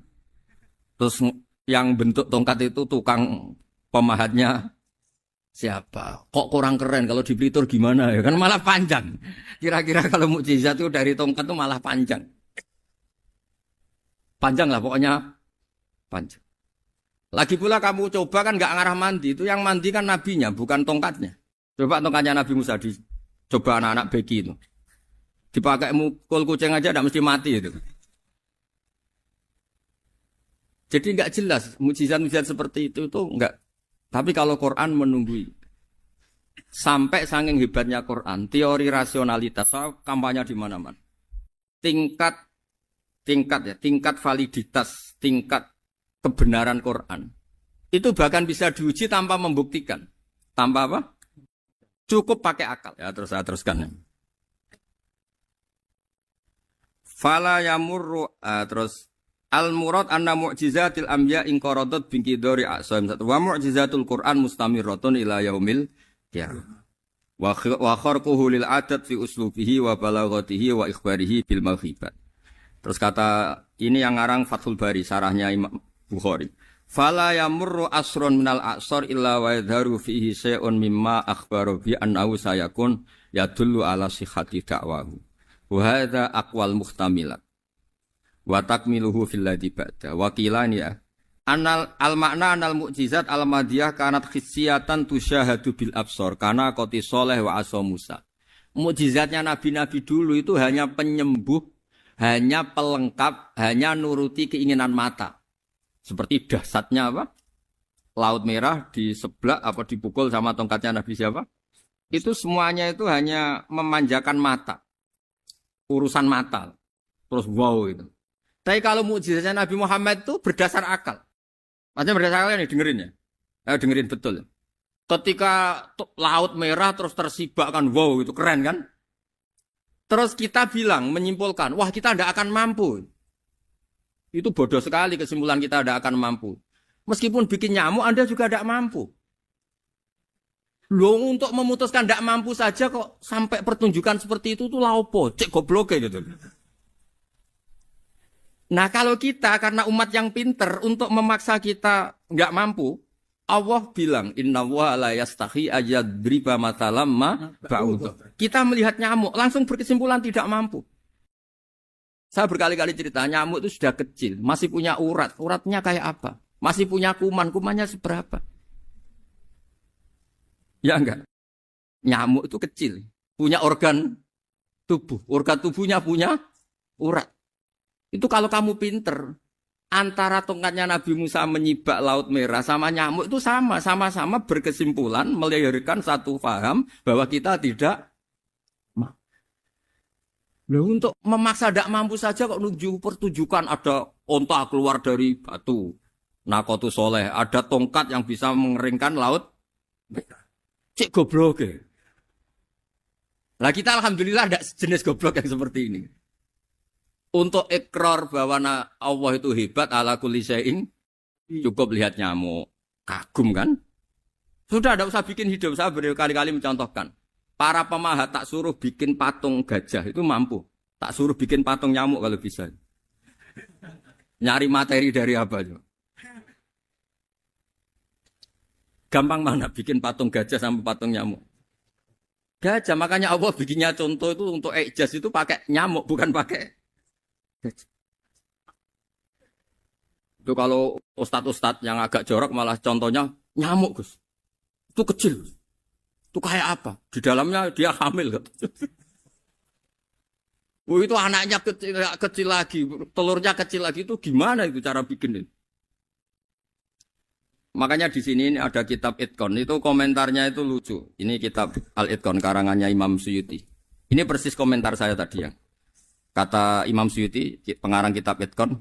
Terus yang bentuk tongkat itu tukang pemahatnya siapa? Kok kurang keren kalau di Blitur gimana ya? Kan malah panjang. Kira-kira kalau mukjizat itu dari tongkat itu malah panjang. Panjang lah pokoknya panjang. Lagi pula kamu coba kan nggak ngarah mandi, itu yang mandi kan nabinya bukan tongkatnya. Coba tongkatnya Nabi Musa coba anak-anak beki itu. Dipakai mukul kucing aja tidak mesti mati itu. Jadi nggak jelas mukjizat-mukjizat seperti itu nggak. Tapi kalau Quran menunggui sampai saking hebatnya Quran, teori rasionalitas, kampanye di mana-mana. Tingkat validitas, tingkat kebenaran Quran itu bahkan bisa diuji tanpa membuktikan. Tanpa apa? Cukup pakai akal. Ya terus saya teruskan. Fala yamurru terus al-murad anna mu'jizatil anbiya in qaradat binqidari a'sam wa mu'jizatul Qur'an mustamirratun ila yaumil qiyamah. Wa kharquhu lil adat fi uslubihi wa balaghatihi wa ikhbarihi bil mawhibat. Terus kata ini yang ngarang Fathul Bari sarahnya Imam Bukhari. Fala yamurru asrun minal a'sar illa wa yadharu fihi shay'un mimma akhbaru bi annahu sayakun yadullu ala sihhati da'wahu. Wa hadza aqwal muhtamilat. Wa takmiluhu fil ladzi ba'da. Wa qilani ya. Anal al-makna anal mu'jizat al-madiyah kanat khissiyatan tusyahadu bil absar kana qoti soleh wa asa Musa. Mukjizatnya nabi-nabi dulu itu hanya penyembuh, hanya pelengkap, hanya nuruti keinginan mata. Seperti dahsyatnya apa? Laut Merah diseblak apa dipukul sama tongkatnya Nabi siapa? Itu semuanya itu hanya memanjakan mata. Urusan mata. Terus wow itu. Tapi kalau mukjizatnya Nabi Muhammad itu berdasar akal. Maksudnya berdasar akal nih dengerin ya. Dengerin betul. Ketika Laut Merah terus tersibak kan wow itu keren kan? Terus kita bilang menyimpulkan, wah kita tidak akan mampu. Itu bodoh sekali kesimpulan kita tidak akan mampu. Meskipun bikin nyamuk Anda juga tidak mampu. Loh untuk memutuskan tidak mampu saja kok sampai pertunjukan seperti itu tuh laopo, cek goblok gitu. Nah kalau kita karena umat yang pinter untuk memaksa kita nggak mampu, Allah bilang Inna wa la yastahi ayadriba matalam ma ba'udhu. Kita melihat nyamuk langsung berkesimpulan tidak mampu. Saya berkali-kali cerita nyamuk itu sudah kecil, masih punya urat, uratnya kayak apa? Masih punya kuman, kumannya seberapa? Ya enggak. Nyamuk itu kecil, punya organ tubuhnya punya urat. Itu kalau kamu pinter, antara tongkatnya Nabi Musa menyibak Laut Merah sama nyamuk itu sama-sama berkesimpulan melahirkan satu paham bahwa kita tidak mampu. Loh, untuk memaksa tidak mampu saja kok nunjuk pertunjukan ada onta keluar dari batu. Nakotu soleh, ada tongkat yang bisa mengeringkan Laut Merah. Cek goblok ya. Lah kita alhamdulillah ada jenis goblok yang seperti ini. Untuk ikrar bahwa Allah itu hebat ala kulli syai'in cukup lihat nyamuk. Kagum kan? Sudah tidak usah bikin hidup. Saya berkali-kali mencontohkan. Para pemahat tak suruh bikin patung gajah itu mampu. Tak suruh bikin patung nyamuk kalau bisa. Nyari materi dari apa? Gampang mana bikin patung gajah sama patung nyamuk? Gajah, makanya Allah bikinnya contoh itu untuk ijaz itu pakai nyamuk bukan pakai. Itu kalau ustadz-ustadz yang agak jorok malah contohnya nyamuk Gus. Itu kecil. Itu kayak apa? Di dalamnya dia hamil. Itu anaknya kecil lagi, telurnya kecil lagi itu gimana itu cara bikin? Makanya di sini ada kitab Itqan itu komentarnya itu lucu. Ini kitab Al-Itqan karangannya Imam Suyuti. Ini persis komentar saya tadi ya. Kata Imam Suyuti, pengarang kitab Itqan,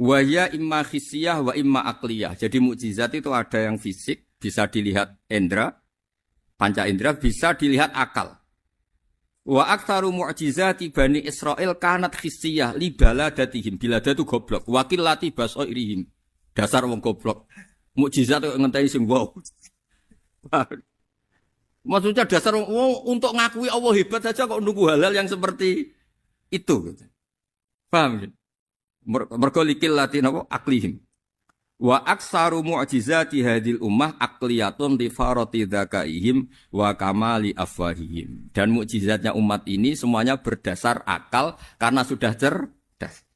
wa ya imma khissiyah wa imma aqliyah. Jadi mukjizat itu ada yang fisik, bisa dilihat indra, panca indra, bisa dilihat akal. Wa aktsaru mu'jizati Bani Israil kanat khissiyah li baladatihim. Bilada itu goblok, wa qillati basairihim. Dasar wong goblok. Mukjizat kok ngenteni sing wow. Maksudnya dasar untuk ngakui Allah hebat saja kok nunggu hal-hal yang seperti itu. Paham? Mergo likil latin apa aklihim. Wa aksaru mu'jizati hadil ummah aqliyatun li farati dzakaihim wa kamali afwahihim. Dan mukjizatnya umat ini semuanya berdasar akal karena sudah cerdas.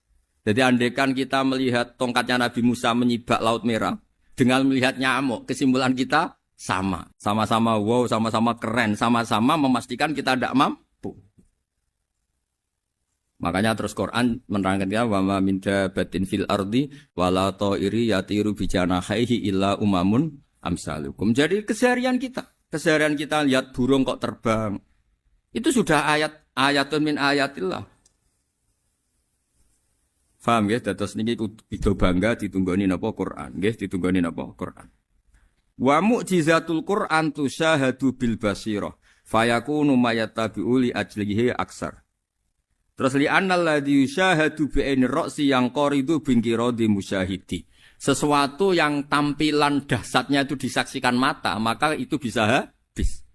Jadi andaikan kita melihat tongkatnya Nabi Musa menyibak Laut Merah dengan melihat nyamuk, kesimpulan kita sama. Sama-sama wow, sama-sama keren, sama-sama memastikan kita tidak mampu. Makanya terus Quran menerangkan kita wa ma min dabatin fil ardi wala ta'iri yatiru bi janahihi illa umamun amsalukum. Jadi keseharian kita lihat burung kok terbang. Itu sudah ayatun min ayatillah. Paham nggih? Dados niki kudu bangga ditunggoni napa Quran, nggih ditunggoni napa Quran. Wa mu'jizatul Quran tusyahadu bil basirah fayakunu mayatabi'u li ajlihi aksar. Terus li annal ladzi yusyahadu bi ainir ra'si yang qaridu bingkiradi musyahidi. Sesuatu yang tampilan dahsyatnya itu disaksikan mata, maka itu bisa habis.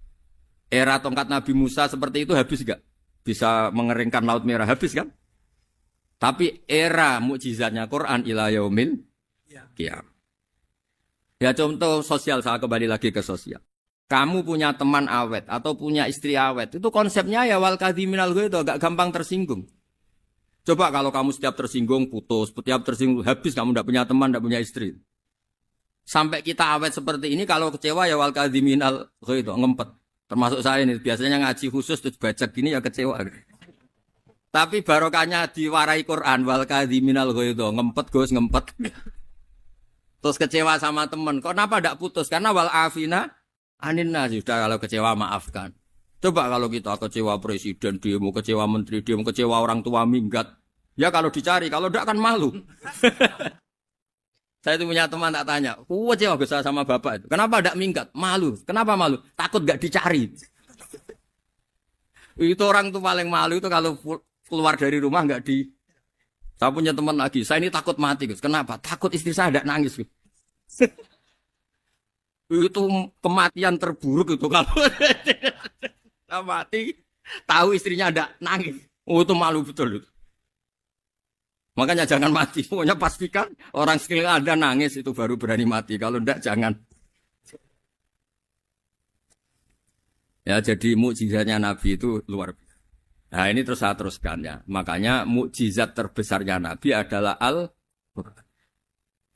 Era tongkat Nabi Musa seperti itu habis enggak? Bisa mengeringkan Laut Merah habis kan? Tapi era mukjizatnya Quran ila yaumil qiyamah. Ya contoh sosial, saya kembali lagi ke sosial. Kamu punya teman awet atau punya istri awet, itu konsepnya ya wal kadhiminal ghaidh, agak gampang tersinggung. Coba kalau kamu setiap tersinggung putus, setiap tersinggung habis, kamu tidak punya teman, tidak punya istri. Sampai kita awet seperti ini, kalau kecewa ya wal kadhiminal ghaidh, ngempet. Termasuk saya ini, biasanya ngaji khusus terus baca gini ya kecewa. Tapi barokahnya diwarai Quran wal kadhiminal ghaidh, ngempet Gus, ngempet. Terus kecewa sama teman, kenapa tidak putus? Karena wal afina aninna, sudah kalau kecewa maafkan. Coba kalau kita kecewa presiden demo, kecewa menteri demo, kecewa orang tua minggat. Ya kalau dicari, kalau tidak kan malu. Saya itu punya teman tak tanya, kecewa besar sama bapak itu. Kenapa tidak minggat? Malu. Kenapa malu? Takut gak dicari. Itu orang tuh paling malu itu kalau keluar dari rumah gak di. Saya punya teman lagi, saya ini takut mati Gus. Kenapa? Takut istri saya tidak nangis Gus. Itu kematian terburuk itu kalau mati tahu istrinya ada nangis. Oh itu malu betul itu. Makanya jangan mati. Pokoknya pastikan orang sekeliling Anda nangis itu baru berani mati. Kalau enggak jangan. Ya jadi mukjizatnya Nabi itu luar biasa. Nah ini terus saya teruskan ya. Makanya mukjizat terbesarnya Nabi adalah Al-Quran.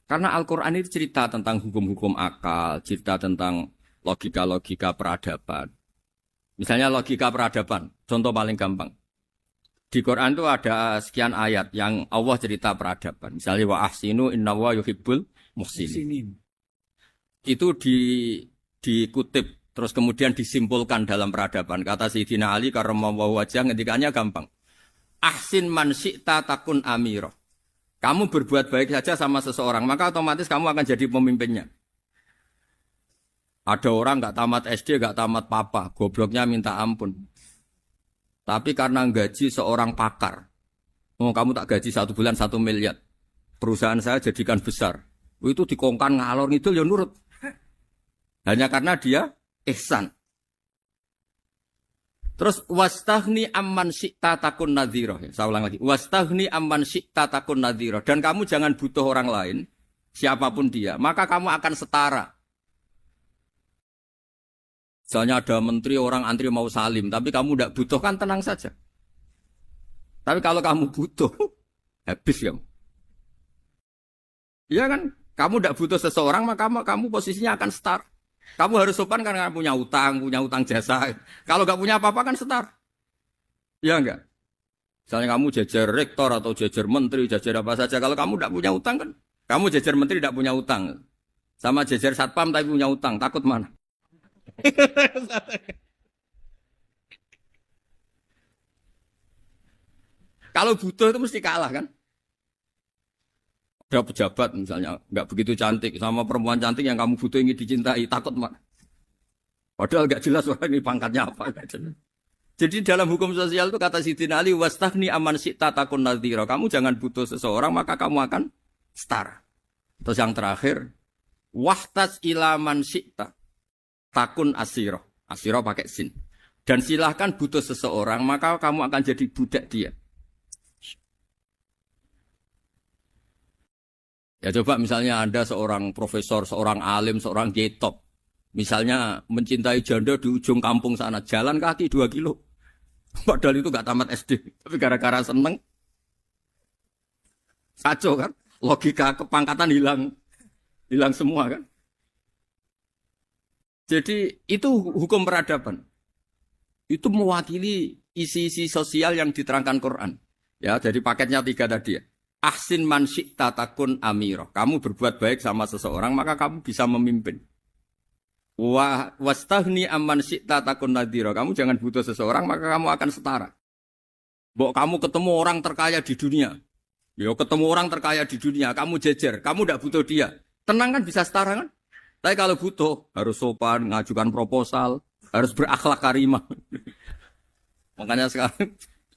Karena Al-Quran itu cerita tentang hukum-hukum akal, cerita tentang logika-logika peradaban. Misalnya logika peradaban, contoh paling gampang. Di Quran itu ada sekian ayat yang Allah cerita peradaban. Misalnya wa ahsinu innallaha yuhibbul muhsinin. Itu dikutip, terus kemudian disimpulkan dalam peradaban. Kata Sayyidina Ali karramallahu wajhah ngendikannya gampang. Ahsin man syi'ta takun amirah. Kamu berbuat baik saja sama seseorang, maka otomatis kamu akan jadi pemimpinnya. Ada orang nggak tamat SD, nggak tamat papa, gobloknya minta ampun. Tapi karena gaji seorang pakar, oh kamu tak gaji 1 bulan 1 miliar, perusahaan saya jadikan besar. Itu dikongkan ngalor ngidul ya nurut. Hanya karena dia ihsan. Terus wastaghni amman syi'ta takun nadhira. Saya ulang lagi. Wastaghni amman syi'ta takun nadhira. Dan kamu jangan butuh orang lain, siapapun dia, maka kamu akan setara. Misalnya ada menteri orang antri mau salim, tapi kamu tidak butuh kan tenang saja. Tapi kalau kamu butuh, habis kamu. Iya kan? Kamu tidak butuh seseorang, maka kamu posisinya akan setara. Kamu harus sopan karena punya utang jasa. Kalau nggak punya apa-apa kan setar. Ya enggak? Misalnya kamu jajar rektor atau jajar menteri, jajar apa saja. Kalau kamu tidak punya utang kan, kamu jajar menteri tidak punya utang. Sama jajar satpam tapi punya utang, takut mana? Kalau butuh itu mesti kalah kan? Ada pejabat misalnya nggak begitu cantik sama perempuan cantik yang kamu butuh ingin dicintai, takut mana? Padahal nggak jelas orang ini pangkatnya apa. Jadi dalam hukum sosial itu kata Sayyidina Ali wastaghni amman syi'ta takun nadhira. Kamu jangan butuh seseorang maka kamu akan setara. Terus yang terakhir wahtas ila man syi'ta takun asira. Asira pakai sin. Dan silahkan butuh seseorang maka kamu akan jadi budak dia. Ya coba misalnya Anda seorang profesor, seorang alim, seorang kiai top. Misalnya mencintai janda di ujung kampung sana, jalan kaki 2 kilo. Padahal itu gak tamat SD. Tapi gara-gara seneng, kacau kan? Logika kepangkatan hilang semua kan? Jadi itu hukum peradaban. Itu mewakili isi-isi sosial yang diterangkan Quran. Ya, jadi paketnya 3 tadi ya. Ahsin man syi'ta takun amirah. Kamu berbuat baik sama seseorang, maka kamu bisa memimpin. Wastahni amman syi'ta takun nadhira. Kamu jangan butuh seseorang, maka kamu akan setara. Mbok kamu ketemu orang terkaya di dunia. Ya ketemu orang terkaya di dunia, kamu jejer, kamu tidak butuh dia. Tenang kan bisa setara kan? Tapi kalau butuh, harus sopan, ngajukan proposal, harus berakhlak karimah. Makanya sekarang,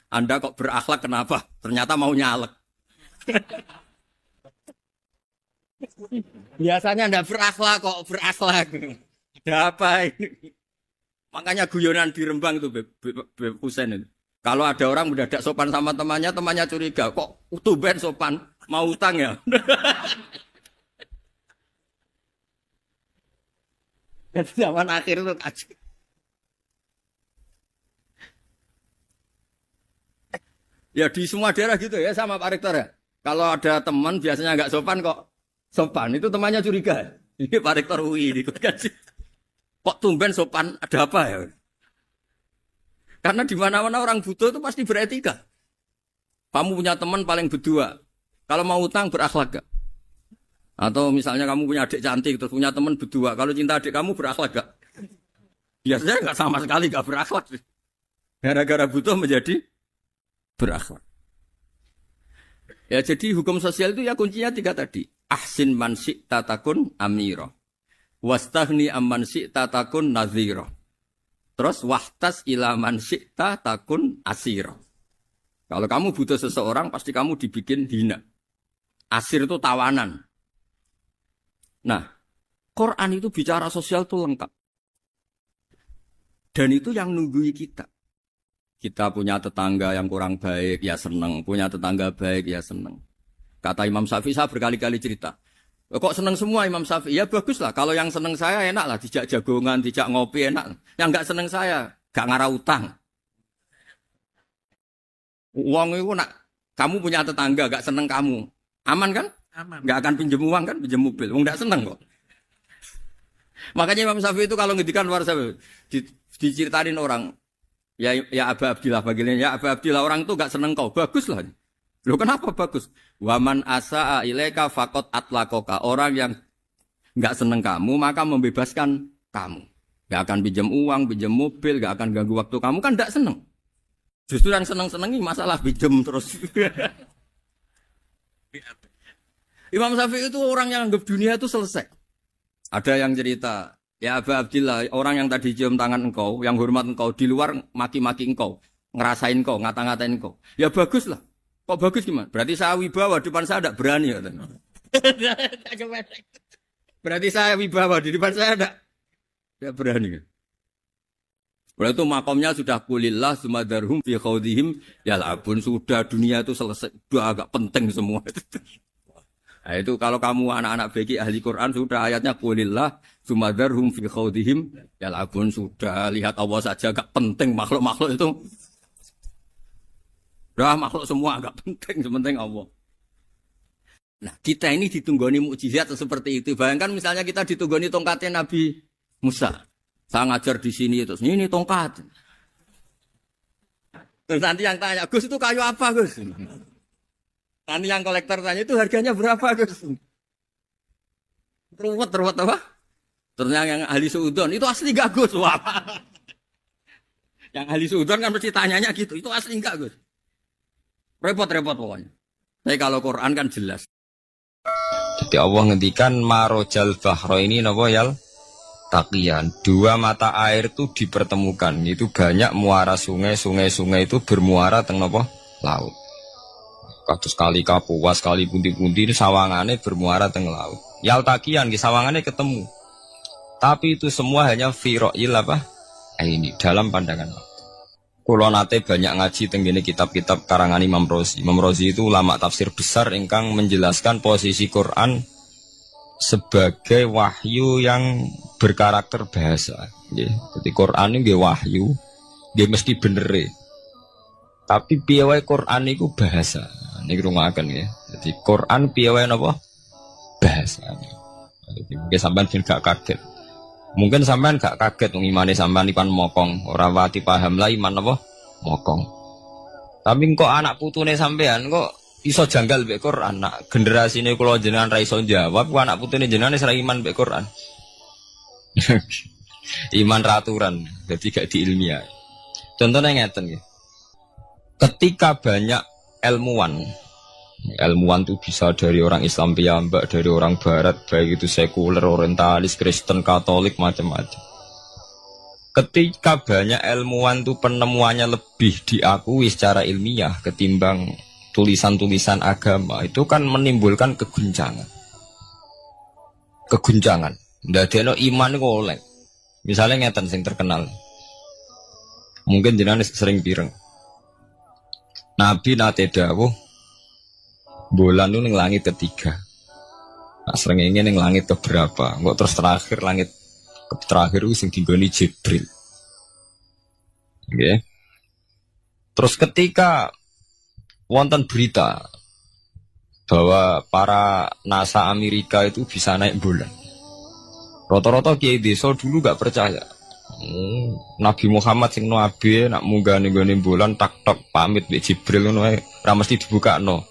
Anda kok berakhlak kenapa? Ternyata mau nyalek. Biasanya Anda berakhlak kok berakhlak. Ada apa ini? Makanya guyonan di Rembang itu, Beb Husein itu. Kalau ada orang mendadak sopan sama temannya, temannya curiga. Kok tumben sopan? Mau utang ya? Zaman akhir itu kacau. Ya di semua daerah gitu ya sama Pak Rektor ya. Kalau ada teman biasanya nggak sopan kok sopan, itu temannya curiga. Ini Pak Rektor UI ini kok tumben sopan, ada apa ya? Karena di mana-mana orang butuh itu pasti beretika. Kamu punya teman paling berdua. Kalau mau utang berakhlak gak? Atau misalnya kamu punya adik cantik terus punya teman berdua. Kalau cinta adik kamu berakhlak gak? Biasanya gak sama sekali gak berakhlak. Gara-gara butuh menjadi berakhlak. Ya jadi hukum sosial itu ya kuncinya 3 tadi. Ahsin man syi'ta takun amira. Wastahni amman syi'ta takun nadhira. Terus wahtas ila man syi'ta takun asira. Kalau kamu butuh seseorang pasti kamu dibikin hina. Asir itu tawanan. Nah, Quran itu bicara sosial itu lengkap. Dan itu yang nunggui kita. Kita punya tetangga yang kurang baik, ya seneng. Punya tetangga baik, ya seneng. Kata Imam Syafi'i, saya berkali-kali cerita. Kok seneng semua Imam Syafi'i? Ya bagus lah. Kalau yang seneng saya enak lah. Dijak jagongan, dijak ngopi enak. Yang gak seneng saya, gak ngarah utang. Uang itu nak, kamu punya tetangga gak seneng kamu. Aman kan? Aman. Gak akan pinjem uang kan, pinjem mobil. Wong gak seneng kok. Makanya Imam Syafi'i itu kalau ngedikan luar Syafi'i, diceritain orang, ya Aba Abdillah bagiannya, ya Aba Abdillah orang itu gak seneng kau. Bagus lah. Loh kenapa bagus? Waman asa'a ilaika faqad atlaqaka. Orang yang enggak seneng kamu maka membebaskan kamu. Enggak akan pinjam uang, pinjam mobil, enggak akan ganggu waktu kamu kan enggak seneng. Justru yang seneng-senengi masalah pinjam terus. Imam Syafi'i itu orang yang anggap dunia itu selesai. Ada yang cerita, ya Aba Abdillah, orang yang tadi cium tangan engkau, yang hormat engkau di luar maki-maki engkau, ngerasain engkau, ngata-ngatain engkau. Ya bagus lah. Kok bagus gimana? Berarti saya wibawa, depan saya tidak berani. Ya, berarti saya wibawa, di depan saya tidak berani. Berarti itu makomnya sudah kulillah, sumadarhum fi khawdihim, yal'abun. Sudah dunia itu selesai, sudah agak penting semua. Nah, itu kalau kamu anak-anak beki ahli Quran, sudah ayatnya kulillah, sumadarhum fi khawdihim, yal'abun. Sudah lihat Allah saja agak penting, makhluk-makhluk itu. Dah makhluk semua agak penting, sepenting Allah. Nah, kita ini ditunggoni mukjizat seperti itu. Bayangkan misalnya kita ditunggoni tongkatnya Nabi Musa. Saya ngajar di sini terus ini tongkat. Terus nanti yang tanya, Gus itu kayu apa, Gus? Nanti yang kolektor tanya itu harganya berapa, Gus? Ruwet apa? Terus yang ahli suudon itu asli enggak, Gus? Wah. Yang ahli suudon kan mesti tanyanya gitu, itu asli enggak, Gus? Repot-repot pokoknya. Tapi kalau Quran kan jelas. Jadi Allah ngendikan marojal bahro ini napa yal taqiyan. 2 mata air itu dipertemukan. Itu banyak muara sungai itu bermuara teng napa laut. Kados kali Kapuas, kali pundi-pundi ini sawangane bermuara teng laut. Yal taqiyan ki sawangane ketemu. Tapi itu semua hanya fi ra'il apa? Ini dalam pandangan Allah. Kulo nate banyak ngaji tenggene kitab-kitab karangan Imam Razi. Imam Razi itu ulama tafsir besar ingkang menjelaskan posisi Quran sebagai wahyu yang berkarakter bahasa. Jadi Quran ini wahyu, dia mesti bener. Tapi piye wae Quran itu bahasa. Niki rungaken ya. Jadi Quran piye wae napa? Bahasa. Jadi mungkin sampean gak kaget. Mungkin sampean gak kaget wong imane sampean ikan mokong, ora wati paham lah iman apa? Mokong. Tapi kok anak putune sampean kok iso janggal mbek Quran. Nak generasine kula jenengan ra iso jawab, kok anak putune jenengan wis ra iman mbek Quran. Iman raturan, jadi gak diilmiah. Contohnya ngeten nggih. Ketika banyak ilmuwan itu bisa dari orang Islam piyambak, dari orang Barat, baik itu sekuler, orientalis, Kristen, Katolik, macam-macam. Ketika banyak ilmuwan itu penemuannya lebih diakui secara ilmiah ketimbang tulisan-tulisan agama, itu kan menimbulkan keguncangan. Ndadekno iman iku oleh. Misalnya ngeten sing terkenal. Mungkin jenengan sering pireng. Nabi nate dawuh bulan itu ning langit ketiga. Nah, srengenge ning langit keberapa? Kok terus terakhir langit terakhir itu sing dinggoni Jibril. Nggih. Terus ketika wonten berita bahwa para NASA Amerika itu bisa naik bulan. Rata-rata kiai desa dulu gak percaya. Nabi Muhammad sing nabi nak munggah ning gone bulan tak-tok pamit mbek Jibril ngono ae ora mesti dibukakno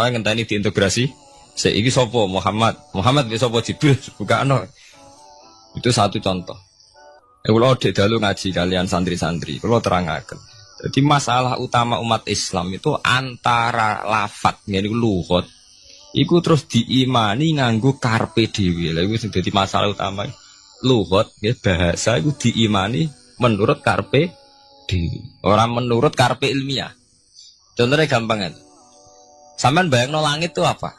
ngenteni diintegrasi saiki sapa Muhammad mbek sapa Jibril dibukakno. Itu satu contoh. Kula dek dalu ngaji kalian santri-santri kula terangaken. Jadi masalah utama umat Islam itu antara lafat ngene lugat iku terus diimani nganggo karpe dhewe. Lha iku sing dadi masalah utama. Lugat ya bahasa itu diimani menurut karpe dhewe, orang menurut karpe ilmiah. Contohnya gampang kan. Sampeyan bayangno langit itu apa?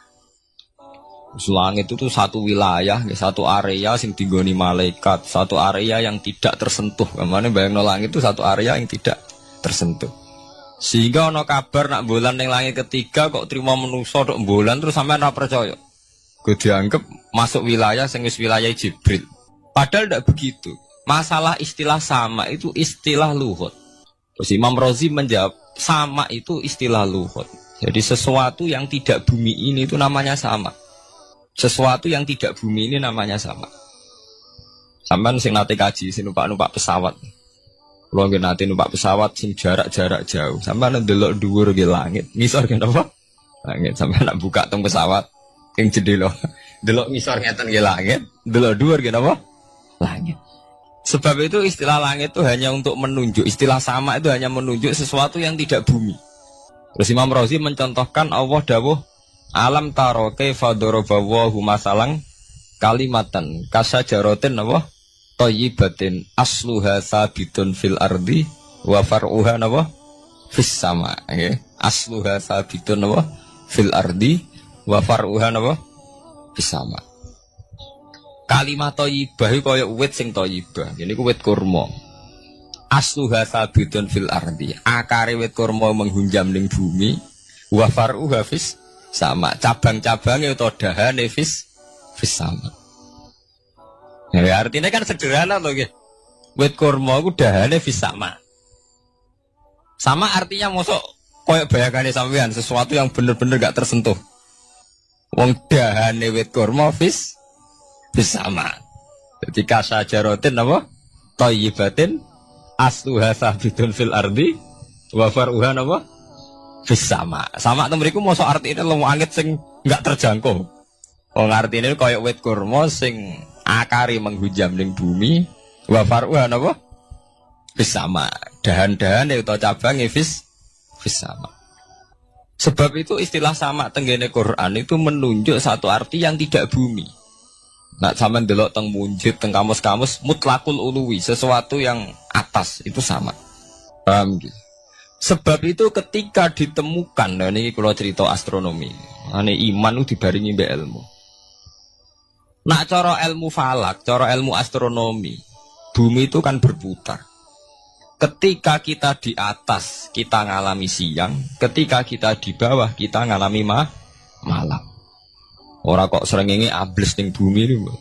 Langit itu satu wilayah, satu area sing digoni malaikat, satu area yang tidak tersentuh. Kemana bayangno langit itu satu area yang tidak tersentuh. Sehingga ono kabar nak bulan ning langit ketiga kok trimo menungso tok bulan terus sampean ora percaya. Gue dianggap masuk wilayah sing wis wilayah Jibril. Padahal tidak begitu. Masalah istilah sama itu istilah lughat. Terus Imam Razi menjawab sama itu istilah lughat. Jadi sesuatu yang tidak bumi ini itu namanya sama. Sesuatu yang tidak bumi ini namanya sama. Sampeyan sing nate kaji sing numpak pesawat. Kulo nggih nate numpak pesawat sing jarak-jarak jauh. Sampeyan ndelok dhuwur nggih langit. Ngisor nggih napa? Langit sampeyan nak buka teng pesawat ing jendela. Delok ngisor ngeten nggih langit, delok dhuwur nggih napa? Langit. Sebab itu istilah langit itu hanya untuk menunjuk, istilah sama itu hanya menunjuk sesuatu yang tidak bumi. Terus Imam Razi mencontohkan Allah dawuh alam taro kaifa daraballahu masalan kalimatan kasajaratin apa thayyibatin asluha sabitun fil ardi wa far'uha apa fis sama nggih asluha sabitun apa fil ardi wa far'uha apa fis sama. Kalimat thayyibah iku kaya wit sing thayyibah. Ngene iku wit kurma. Asluha sabitun fil ardi. Akare wit kurma menghunjam ning bumi. Wa far'uha fis sama. Cabang-cabange utawa dahane fis sama. Ya artinya kan sederhana to nggih. Wit kurma iku dahane fis sama. Sama artinya mosok kaya bayangane sampean sesuatu yang bener-bener gak tersentuh. Wong dahane wit kurma fis sama. Jadi kasajarotin apa? Thayyibatin asluha sabitun fil ardi wa far'uha apa? Fis sama. Sama to mriku mosok artine langit sing enggak terjangkau. Wong artine kaya wit kurma sing akare menghujam ning bumi wa far'uha apa? Fis sama. Dahan-dahane utawa cabange fis sama. Sebab itu istilah sama tenggene Quran itu menunjuk satu arti yang tidak bumi. Nah, sama delok teng munjid, teng kamus-kamus mutlakul uluwi, sesuatu yang atas itu sama. Paham gitu? Sebab itu ketika ditemukan, nah ini kalau cerita astronomi, ane iman itu dibaringi mbek ilmu. Nah, cara ilmu falak, cara ilmu astronomi, bumi itu kan berputar. Ketika kita di atas, kita ngalami siang. Ketika kita di bawah, kita ngalami malam. Ora kok srengenge ambles ning bumi niku.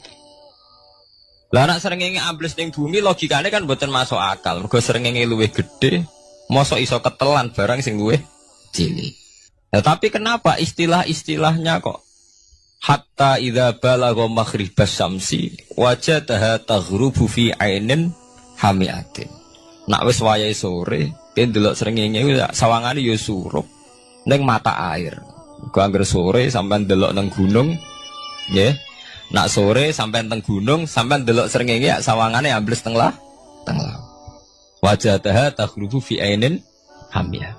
Lah nek srengenge ambles ning bumi logikane kan mboten masuk akal. Mergo srengenge luwih gedhe, mosok iso ketelan barang sing luwih cilik. Nah, tapi kenapa istilah-istilahnya kok hatta idza balagha maghribas syamsi wajadaha taghrubu fi ainin hamiatin. Nak wis wayahe sore, ben delok srengenge sawangane ya surup ning mata air. Gua anggar sore sampean delok nang gunung, nggih. Nak sore sampean teng gunung, sampean delok srengenge ya sawangane ambles teng laut. Wajadaha taghrubu fi ainin hamiyah.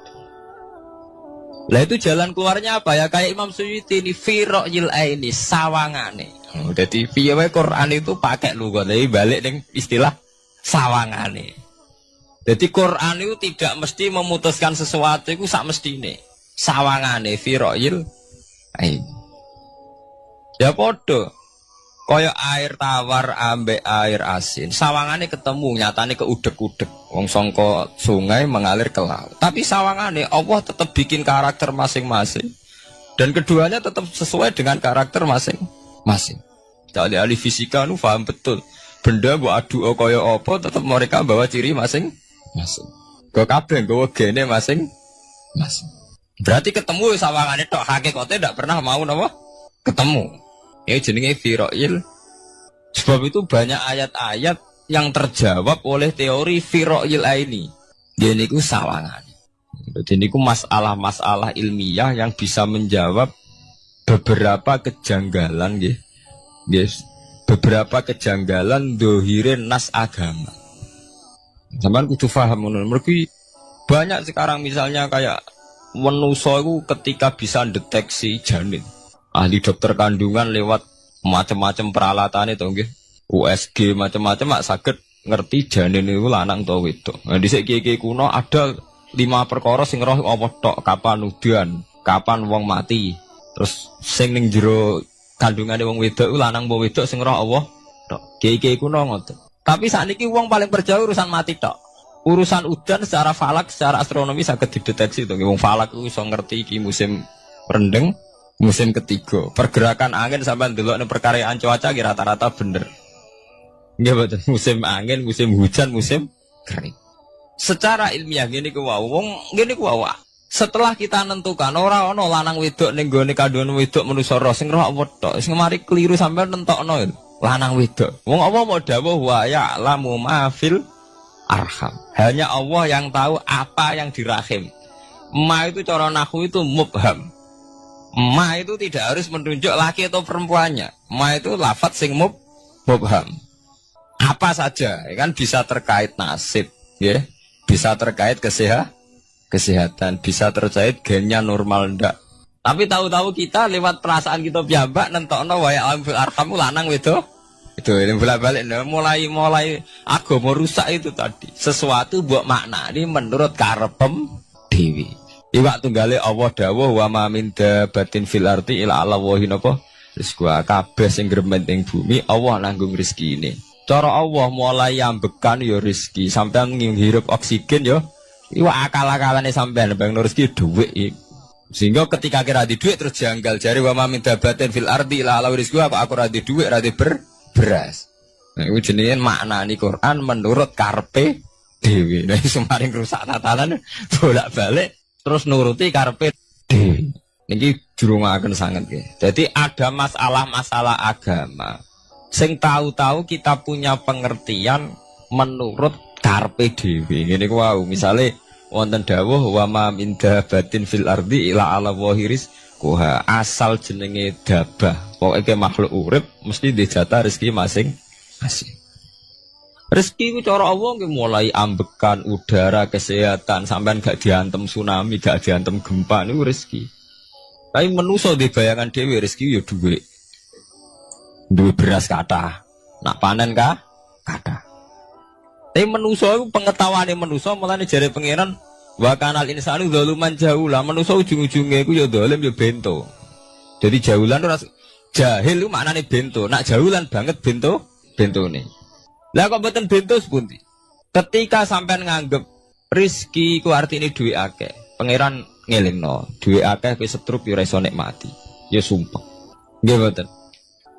Lah itu jalan keluarnya apa ya? Kayak Imam Suyuti ini fi ra'yil aini sawangane. Dadi piye wae Quran itu pakai lugat, tapi balik ning istilah sawangane. Jadi Quran itu tidak mesti memutuskan sesuatu itu sak mestine. Sawangane fi ra'yil ain. Ya padha. Kaya air tawar ambek air asin. Sawangane ketemu, nyatane keudek-udek. Wong sangka sungai mengalir ke laut. Tapi sawangane Allah tetap bikin karakter masing-masing. Dan keduanya tetap sesuai dengan karakter masing-masing. Jadi ahli fisika nu paham betul. Benda mbok adu kaya apa tetap mereka bawa ciri masing-masing. Kok kabeh nggawa gene masing-masing. Berarti ketemu sawangane tok hakikate ndak pernah mau napa? Ketemu. Ya jenenge fira'il. Sebab itu banyak ayat-ayat yang terjawab oleh teori fira'il aini. Ya niku sawangane. Jadi niku masalah-masalah ilmiah yang bisa menjawab beberapa kejanggalan nggih. Yes. Beberapa kejanggalan dohirin nas agama. Zaman kudu paham ngono. Mergi banyak sekarang misalnya kayak manusa itu ketika bisa deteksi janin. Ahli dokter kandungan lewat macam-macam peralatan itu nggih. USG macam-macam mak saged ngerti janin itu lanang atau wedok. Nah dhisik kiye-kiye kuno ada 5 perkara sing roh apa tok, kapan udan, kapan wong mati. Terus sing ning jero kandungane wong wedok iku lanang apa wedok sing roh Allah tok. Kiye-kiye kuno ngoten. Tapi sakniki wong paling percaya urusan mati tok. Urusan udan secara falak, secara astronomi saged dideteksi to. Wong falak iku iso ngerti iki musim rendeng, musim ketiga. Pergerakan angin sampai ndelok ning perkaryaan cuaca ki rata-rata bener. Nggih mboten, musim angin, musim hujan, musim kering. Secara ilmiah ngene ku wae, wong ngene ku wae. Setelah kita nentukan ora ana lanang wedok ning gone kandungan wedok manusa roh sing roh apa tok. Sing mari keliru sampean nentokno lanang wedok. Wong apa mau dawuh wa ya'lamu ma fil arham. Hanya Allah yang tahu apa yang di rahim. Ma itu cara nahwu itu mubham. Ma itu tidak harus menunjuk laki atau perempuannya. Ma itu lafadz sing mubham. Apa saja, kan bisa terkait nasib, ya. Bisa terkait kesehatan, bisa terkait gennya normal ndak. Tapi tahu-tahu kita lewat perasaan kita piyambak nentokno wa ya'lamu fil arham lanang wedok. Itu yang bolak-balik mulai agama rusak itu tadi. Sesuatu buat makna ini menurut karepem dewi. Iwak tunggale Allah dawuh wa ma min dabatin fil ardi illa ala wahi napa rizqu kabeh sing gremeng ing bumi Allah nanggung rezekine. Cara Allah mulai ambekan ya rezeki sampean ngirup oksigen ya iwak akal-akalane sampean bang rezeki dhuwit. Sehingga ketika kira di dhuwit terus janggal jare wa ma min dabatin fil ardi illa ala rizqu aku ora di dhuwit ora di beras. Nah, itu jenenge maknani Quran menurut karpe dewi. Nah, semaring rusak tatanan bolak-balik terus nuruti karpe dewi. Niki jurungaken sanget nggih. Jadi ada masalah-masalah agama. Sing tahu-tahu kita punya pengertian menurut karpe dewi. Ngene ku wau, misale wonten dawuh wa ma min dabatin fil ardi illa ala wahiris kuha asal jenenge dabah. Pokoke makhluk urip mesti dijatah rezeki masing-masing. Rezeki ku cara Allah nggih mulai ambekan udara, kesehatan, sampean gak diantem tsunami, gak diantem gempa niku rezeki. Tapi manusa di bayangan dhewe rezeki ya dhuwit. Duwe beras kathah. Nak panen kathah. Tapi manusa iku pengetahuane manusa mulane jare pangeran wa kanal insanu zaluman jahula. Manusa ujung-ujunge iku ya zalim ya bento. Jadi jahulan ora jahil itu maknanya bento. Nak jahulan banget bentone. Lah kok mboten bento sepundi? Ketika sampean nganggep rizki ku artine duwe akeh, pangeran ngelingno, duwe akeh kowe setruk yo ora iso nikmati. Ya sumpah. Nggih mboten.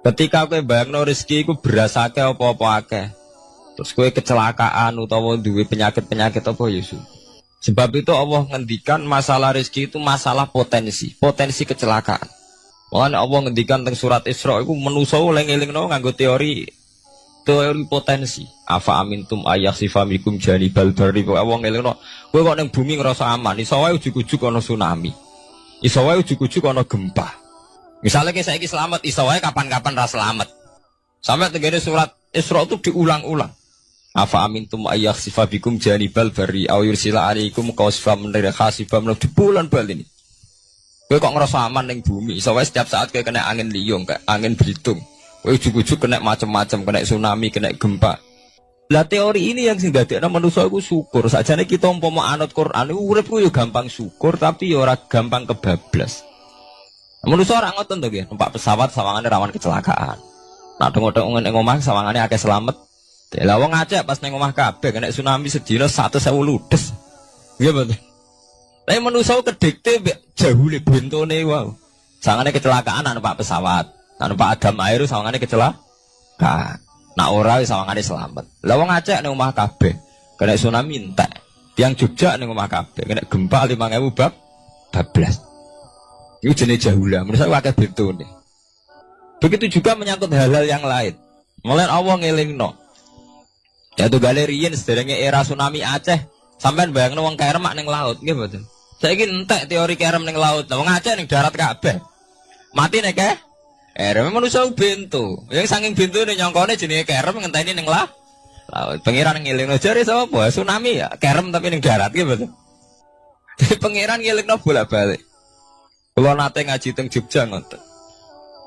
Ketika kowe bayangno rizki ku beras akeh apa-apa akeh. Terus kowe kecelakaan utawa duwe penyakit-penyakit apa ya sumpah. Sebab itu Allah ngendikan masalah rizki itu masalah potensi kecelakaan. Makanya Allah ngendikan teng surat Isra iku manusa oleh ngelingno nganggo teori potensi. Afa amintum ayakhsifa mikum janibal barri. Allah ngelingno kowe kok ning bumi ngrasa aman, iso wae ujug-ujug ana tsunami. Iso wae ujug-ujug ana gempa. Misalnya kayak saiki selamat, iso wae kapan-kapan ra selamat. Sampai tenggene surat Isra itu diulang-ulang. Afa amintum ayakhsifa bikum janibal barri aw yursila alaikum qasfam min khasifam di bulan bal ini. Kowe kok ngerasa aman ning bumi, iso wae setiap saat kowe kena angin liung, kayak angin belitung. Kowe ujug-ujug kena macam-macam, kena tsunami, kena gempa. Lah teori ini yang sing dadekno manusa iku syukur. Sakjane kita umpama anut Quran iku urip ku yo gampang syukur tapi yo ora gampang kebablas. Manusa ora ngoten to nggih, numpak pesawat sawangane rawan kecelakaan. Nah dong-dong ning omah sawangane akeh selamat. Lah wong Aceh pas ning omah kabeh kena tsunami sedina 100.000 ludes. Nggih betul. Tapi manusa kedikte jahule bentone wae. Sawangane kecelakaan ana numpak pesawat. Ana numpak adam air sawangane kecelakaan. Nak ora wis sawangane selamat. Lah wong Aceh ning omah kabeh kena tsunami entek. Tiang Jogja ning omah kabeh kena gempa 5.000 bablas. Iku jenenge jahula. Menurut saya akeh bentone. Begitu juga menyangkut hal-hal yang lain. Mulai Allah ngelingno. Ya tuh galerian sederenge era tsunami Aceh, sampean bayangno wong kerem ning laut, nggih mboten. Saiki entek teori kerem ning laut. Wong Aceh ning darat kabeh. Mati nek kerem manusa bento. Yang saking bentone nyongkone jenenge kerem ngenteni ning laut. Pangeran ngelingno jare sapa? Tsunami ya, kerem tapi ning darat nggih mboten. Pangeran ngelingno bolak-balik. Kula nate ngaji teng Jogja ngoten.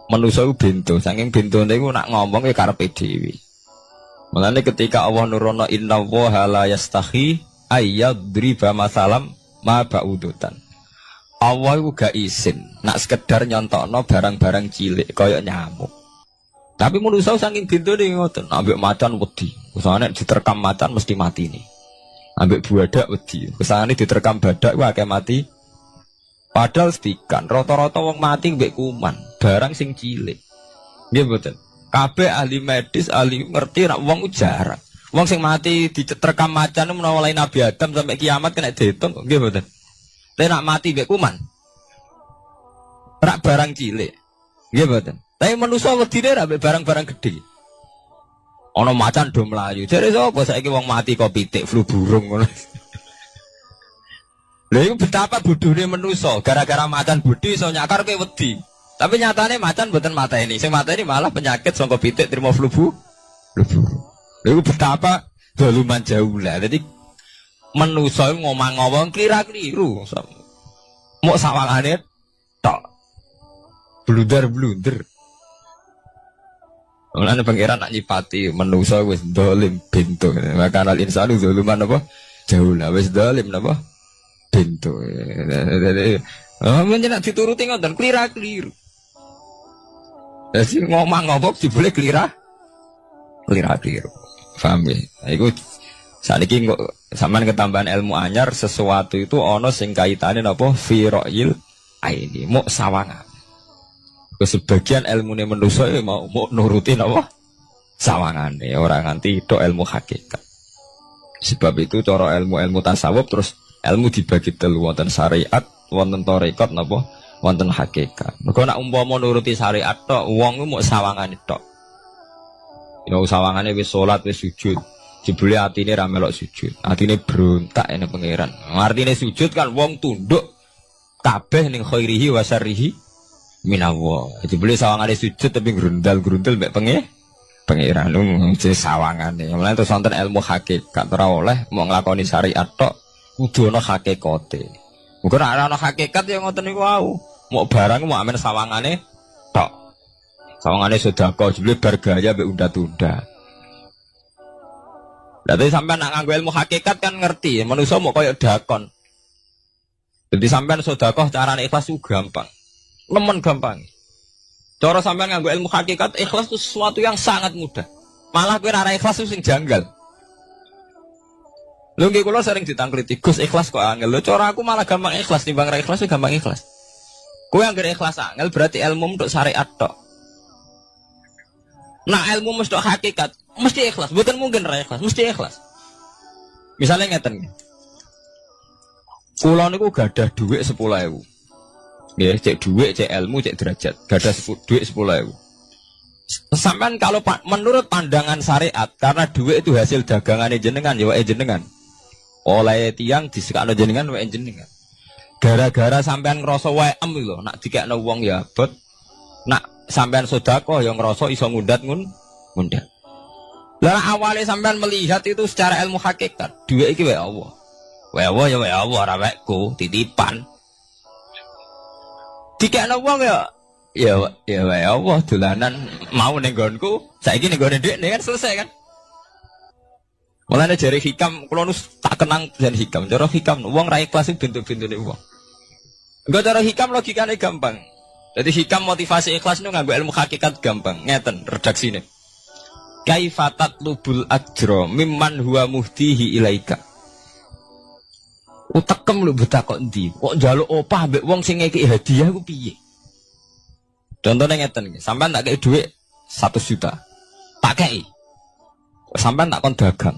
Manusa bento, saking bentone iku nak ngomong ya karepe dhewe. Mulane ketika Allah nurono inna woha la yastahi ayyadriba masalam ma ba'udutan. Allah itu gak izin nak sekedar nyontokno barang-barang cilik kaya nyamuk. Tapi manusa saking bintune ngoten, ambek macan wedi. Usane diterkam macan mesti mati nih. Ambek buadak wedi. Usane diterkam badak ku akeh mati. Padahal sedikan rata-rata wong mati mbek kuman, barang sing cilik. Nggih mboten. Kabeh ahli medis, ahli ngerti nak wong jarang. Wong sing mati diterkam macan menawa lain Nabi Adam sampai kiamat kena diitung nggih mboten. Tapi nak mati mbek kuman. Rak barang cilik. Nggih mboten. Tapi manusa wedine ra mbek barang-barang gedhe. Ana macan do mlayu. Jare sapa saiki wong mati kok pitik flu burung ngono. Lha iku betapa bodhone manusa gara-gara macan bodho iso nyakar kowe wedi. Tapi nyatane macan mboten mateni. Sing mateni malah penyakit saka pitik trimo flu burung. Lha iku betapa daluman jauh lah. Dadi manusa ngomong-ngomong kira-keliru. Mok sawangane tok. Blunder-blunder. Mulane pangeran nak nyipati manusa wis dolim bento. Maka al insanu zaluman apa? Jauh lah wis dolim napa? Bento. Menjenak dituruti ngoten keliru. Jadi ngomong-ngomong dibuleh keliru. Paham ya? Iku saniki sampean ketambahan ilmu anyar sesuatu itu ana sing kaitane napa fira'il aini muk sawangan. Sebagian ilmune manusa mau nuruti napa sawangane ora nganti tok ilmu hakikat. Sebab itu cara ilmu-ilmu tasawuf terus ilmu dibagi telu wonten syariat, wonten tarekat napa wonten hakikat. Mergo nek umpama nuruti syariat tok wong muk sawangane tok. Ya sawangane wis salat wis sujud. Jebule atine ra melok sujud. Atine berontak ene pangeran. Artine sujud kan wong tunduk kabeh ning khairihi wa syarrihi minallah. Jebule sawangane sujud tapi grundal-grundal mek pangeran jenenge sawangane. Mulane terus wonten ilmu hakikat ora oleh mau nglakoni syariat tok kudu ana hakikate. Muga ora ana hakikat ya ngoten niku wau. Mau barang mau amen sawangane tok. Sawangane sedekah jebule bar gaya mbek unda-tunda. Dadi sampean nak nganggo ilmu hakikat kan ngerti, manusa mau koyo dakon. Jadi sampean sedekah carane ikhlas ku gampang. Nemen gampang. Cara sampean nganggo ilmu hakikat ikhlas itu sesuatu yang sangat mudah. Malah kowe ora ikhlas itu sing janggal. Lho nggih kula sering ditangkliti, Gus ikhlas kok angel. Lho cara aku malah gampang ikhlas timbang ra ikhlas gampang ikhlas. Kowe anggere ikhlas angel berarti ilmu untuk syariat tok. Nah ilmu mesti hakikat, mesti ikhlas. Bukan mungkin ra ikhlas, mesti ikhlas. Misalnya ngeten. Kula niku gadah dhuwit 10.000. Nggih, cek dhuwit, cek ilmu, cek derajat. Gadah dhuwit 10.000. Sampean kalau menurut pandangan syariat karena dhuwit itu hasil dagangane jenengan ya wae jenengan. Oleh tiang disekakno jenengan wae jenengan. Gara-gara sampean ngrasa waem lho, nak dikekno wong ya abot. Nak sampean sedekah ya ngrasa iso ngundat ngundat. Lah awale sampean melihat itu secara ilmu hakikat, dhuwit iki wae Allah. Wae Allah ya wae Allah ora wekku, titipan. Dikekno wong ya wae Allah dolanan mau ning nggonku, saiki ning nggone dhekne kan selesai kan. Mulane jare hikam kula nu tak kenang jan hikam. Cara hikam wong ra ikhlas bentuk-bentune wong. Engko cara hikam logikane gampang. Jadi hikam motivasi ikhlas nu nganggo ilmu hakikat gampang. Ngeten redaksine. Kaifatat lubul ajra mimman huwa muhtihi ilaika. Utekem lho betak kok endi? Kok njaluk opah mbek wong sing ngekeki hadiah ku piye? Contohnya ngeten iki, sampean tak kei dhuwit 1 juta. Tak kei. Sampean tak kon dagang.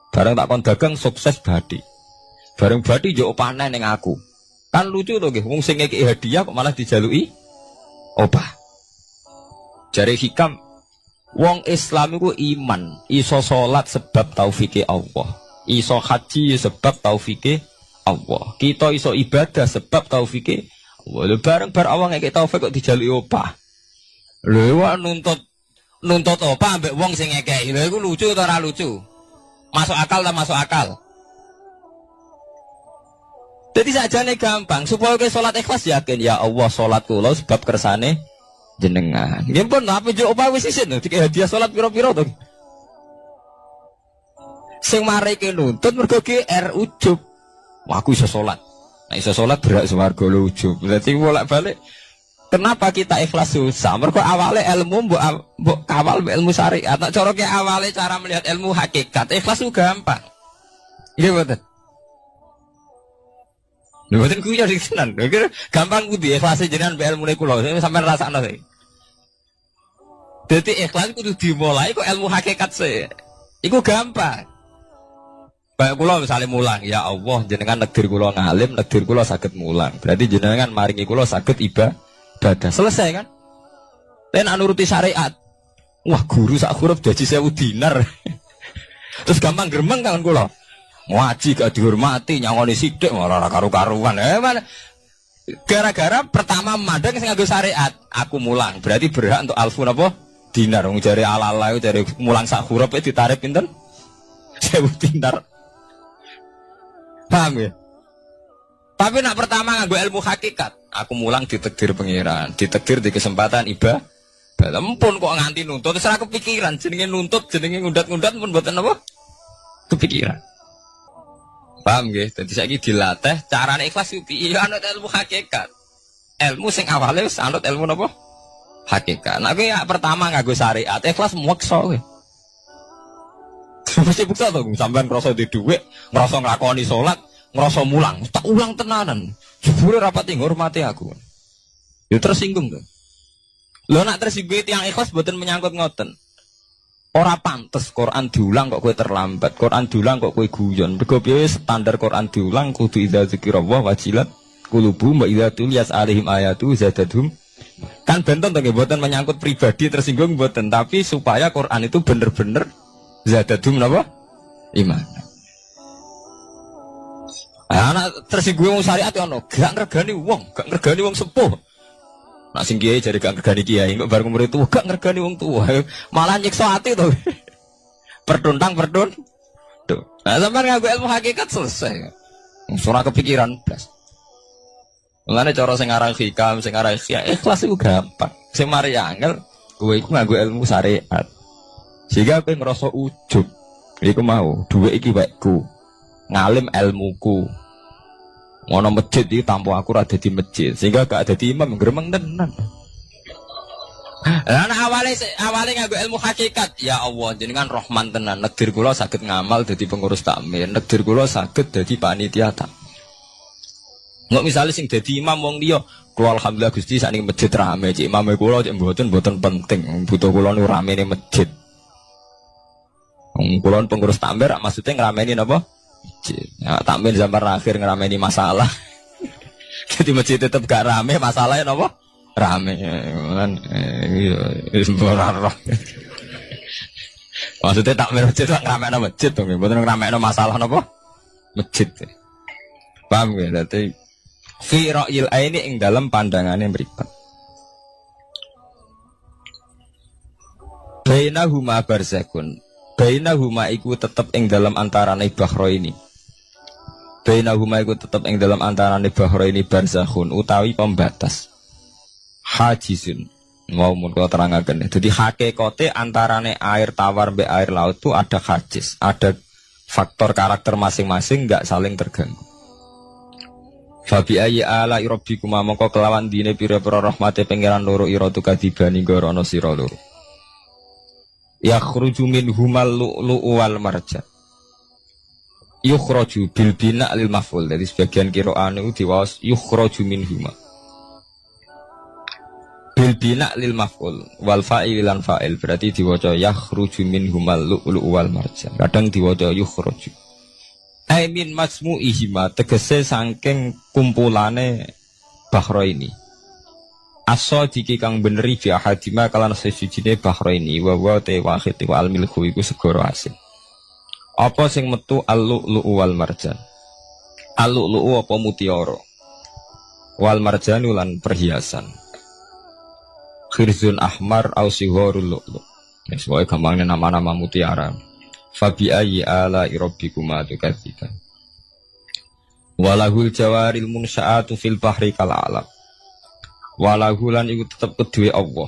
Bareng tak kon dagang sukses badi. Bareng badi yo opahne ning aku. Kan lucu to nggih, wong sing ngekeki hadiah kok malah dijaluki opah. Jare hikam wong Islam iku iman, iso salat sebab taufike Allah. Iso haji sebab taufike Allah. Kita iso ibadah sebab taufike Allah. Lho bareng bar awang ngekeki taufik kok dijaluki opah. Lho wak nuntut opah ambek wong sing ngekeki. Lho iku lucu ta ora lucu? Masuk akal ta masuk akal? Jadi sajane gampang supaya kowe salat ikhlas yakin ya Allah salat kula sebab kersane jenengan. Nggih pun tapi yo opah wis isin lho dikek hadiah salat pira-pira to. Sing mareke nuntut mergo GR ujub. Wah aku iso salat. Nek iso salat berak swarga lho ujub. Dadi bolak-balik kenapa kita ikhlas susah? Mergo awale ilmu mbok kawal ilmu syariat. Nek cara ki awale cara melihat ilmu hakikat, ikhlas ku gampang. Nggih mboten. Lha mboten kuwi ya dikenan. Lha gampang kudu ikhlas jenengan mbek ilmune kula. Sampeyan rasakno sik. Dadi ikhlas kudu dimulai kok ilmu hakikat sik. Iku gampang. Baik kula misalnya mulang, ya Allah jenengan negdir kula ngalim, negdir kula saged mulang. Berarti jenengan maringi kula saged ibadah. Selesai kan? Len nuruti syariat. Wah, guru sak huruf gaji 1000 dinar. Terus gampang gremeng kan kula. Ngaji gak dihormati, nyangoni sithik ora karu-karuan. Mana? Gara-gara pertama mandang sing nganggo syariat, aku mulang. Berarti berhak untuk alfun apa? Dinar. Wong jare ala-ala jare mulang sak huruf ditarif pinten? 1000 dinar. Paham ya? Tapi nak pertama nganggo ilmu hakikat, aku mulang ditakdir pangeran, ditakdir di kesempatan ibadah. Lempun kok nganti nuntut, terus aku kepikiran jenenge nuntut, jenenge ngundat-ngundat pun mboten apa? Kepikiran. Paham nggih? Dadi saiki dilatih carane ikhlas piye anut ilmu hakikat. Ilmu sing awale wis anut ilmu napa? Hakikat. Nek kowe pertama nganggo syariat, ikhlas meksa kowe. Mesti bukti to sampean ngrasa di dhuwit, ngrasa nglakoni salat, ngrasa mulang, tak ulang tenanan. Jebule rapati ngurmati aku. Ya tersinggung to. Lho nak tersinggung tiyang ikhlas mboten menyangkut ngoten. Ora pantes Quran diulang kok kowe terlambat, Quran diulang kok kowe guyon. Mergo piye standar Quran diulang kudu idza dzikrullah wajilat qulubuhum wa idza tuliyat alaihim ayatu zadadhum. Kan benten to nggih mboten menyangkut pribadi tersinggung mboten, tapi supaya Quran itu bener-bener zadadhum napa? Iman. Anak tersinggung syariat ono, gak ngregani wong sepuh. Nak sing kiai jare gak ngregani kiai, kok bareng umur itu gak ngregani wong tua. Malah nyiksa ati to. Pertuntang. Tuh. Nah, sampeyan nganggo ilmu hakikat selesai. Ora kepikiran blas. Mulane cara sing aran hikam, sing aran ikhlas iku gampang. Sing mari angel, kowe iku nganggo ilmu syariat. Sehingga kowe ngrasa ujub. Iku mau, dhuwit iki wekku. Ngalim ilmuku. Ngono masjid iki tanpa aku ora dadi masjid. Sehingga gak dadi imam gremeng tenan. Lah awale nganggo ilmu hakikat. Ya Allah, jenengan Rahman tenan. Negdir kula saged ngamal dadi pengurus takmir. Negdir kula saged dadi panitia tak. Nggak misalnya sing dadi imam wong liya, kula alhamdulillah Gusti sak ning masjid rame, cik imame kula cik mboten penting. Butuh kula niku ramene masjid. Wong kula pengurus takmir maksudnya ngrameni napa? Masjid. Ya, takmir zaman akhir ngrameni masalah. Jadi masjid tetap gak rame, masalahnya napa? Rame kan maksudnya takmir masjid lah ngramekno masjid to, mboten ngramekno masalah napa? Masjid. Paham ya? Dadi fi ra'yil aini ing dalam pandangane mripat. Bainahuma barzakun. Bainahuma iku tetep ing dalam antarane bahro ini. Bainahuma iku tetep ing dalam antarane bahro ini barzakhun utawi pembatas. Hajizun. Mau mun kula terangaken. Jadi hakikate antarane air tawar mbek air laut itu ada hajiz, ada faktor karakter masing-masing enggak saling terganggu. Fabi ayyi ala rabbikuma mongko kelawan dine pira-pira rahmate pangeran loro ira tu kadibani gorono sira loro. Yakhruju min humal lu'lu wal marjan. Yukhraju bil bina lil maf'ul. Jadi sebagian qira'an itu diwaos yukhraju min huma. Bil bina lil maf'ul wal fa'il lan fa'il berarti diwaca yakhruju min humal lu'lu wal marjan. Kadang diwaca yukhraju. Ai min masmu'ihima tegese saking kumpulane bahro ini. Aso diki kang beneri bi ahadima kalan sesujine bahro ini wa wa te wahid wa al milku iku segoro asin. Apa sing metu al-lu'lu wal marjan? Al-lu'lu apa mutiara? Wal marjan lan perhiasan. Khirzun ahmar au sigharul lu'lu. Wis wae gampangnya nama-nama mutiara. Fabi ayyi ala rabbikuma tukadziban. Walahul jawaril munsya'atu fil bahri kal alam. Walahu lan iku tetep kedue Allah.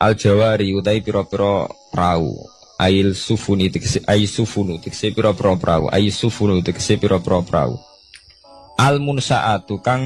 Al jawari utai pira-pira prau. Ail sufuni tegese ai sufunu tegese pira-pira prau. Ai sufunu tegese pira-pira prau. Al munsya'atu kang